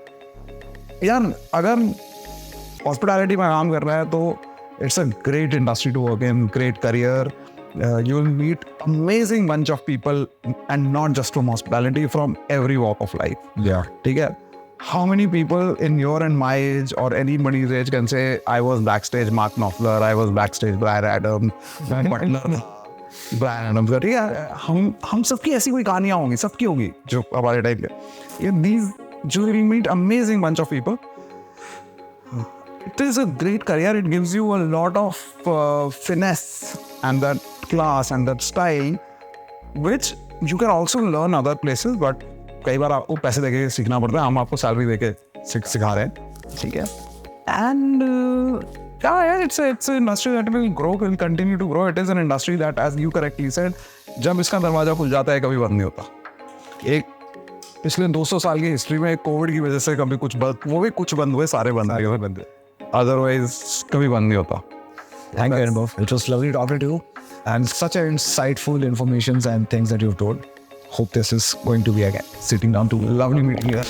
यार अगर हॉस्पिटैलिटी में काम कर रहा है तो it's a great industry to work in, great career. You will meet amazing bunch of people and not just from hospitality, from every walk of life. Yeah. ठीक है. How many people in your and my age or anybody's age can say I was backstage Mark Knopfler, I was backstage Brian Adams, Butler, Brian Adams. ठीक है. हम सबकी ऐसी कोई कहानियाँ होंगी, सबकी होंगी जो हमारे टाइम के. These you will meet amazing bunch of people. It is a great career. It gives you a lot of finesse and that class and that style, which you can also learn other places. But कई बार आपको पैसे देके सीखना पड़ता है. हम आपको salary देके सिखा रहे हैं. ठीक है. And yeah, it's an industry that will grow, will continue to grow. It is an industry that, as you correctly said, जब इसका दरवाजा खुल जाता है कभी बंद नहीं होता. एक पिछले 200 साल की हिस्ट्री में कोविड की वजह से कभी कुछ वो भी कुछ बंद हुए, सारे बंद हुए. Otherwise कभी बंद नहीं होता. Thank you, Anubhav. It was lovely talking to you and such an insightful information and things that you've told. Hope this is going to be again sitting down to Lovely meeting you.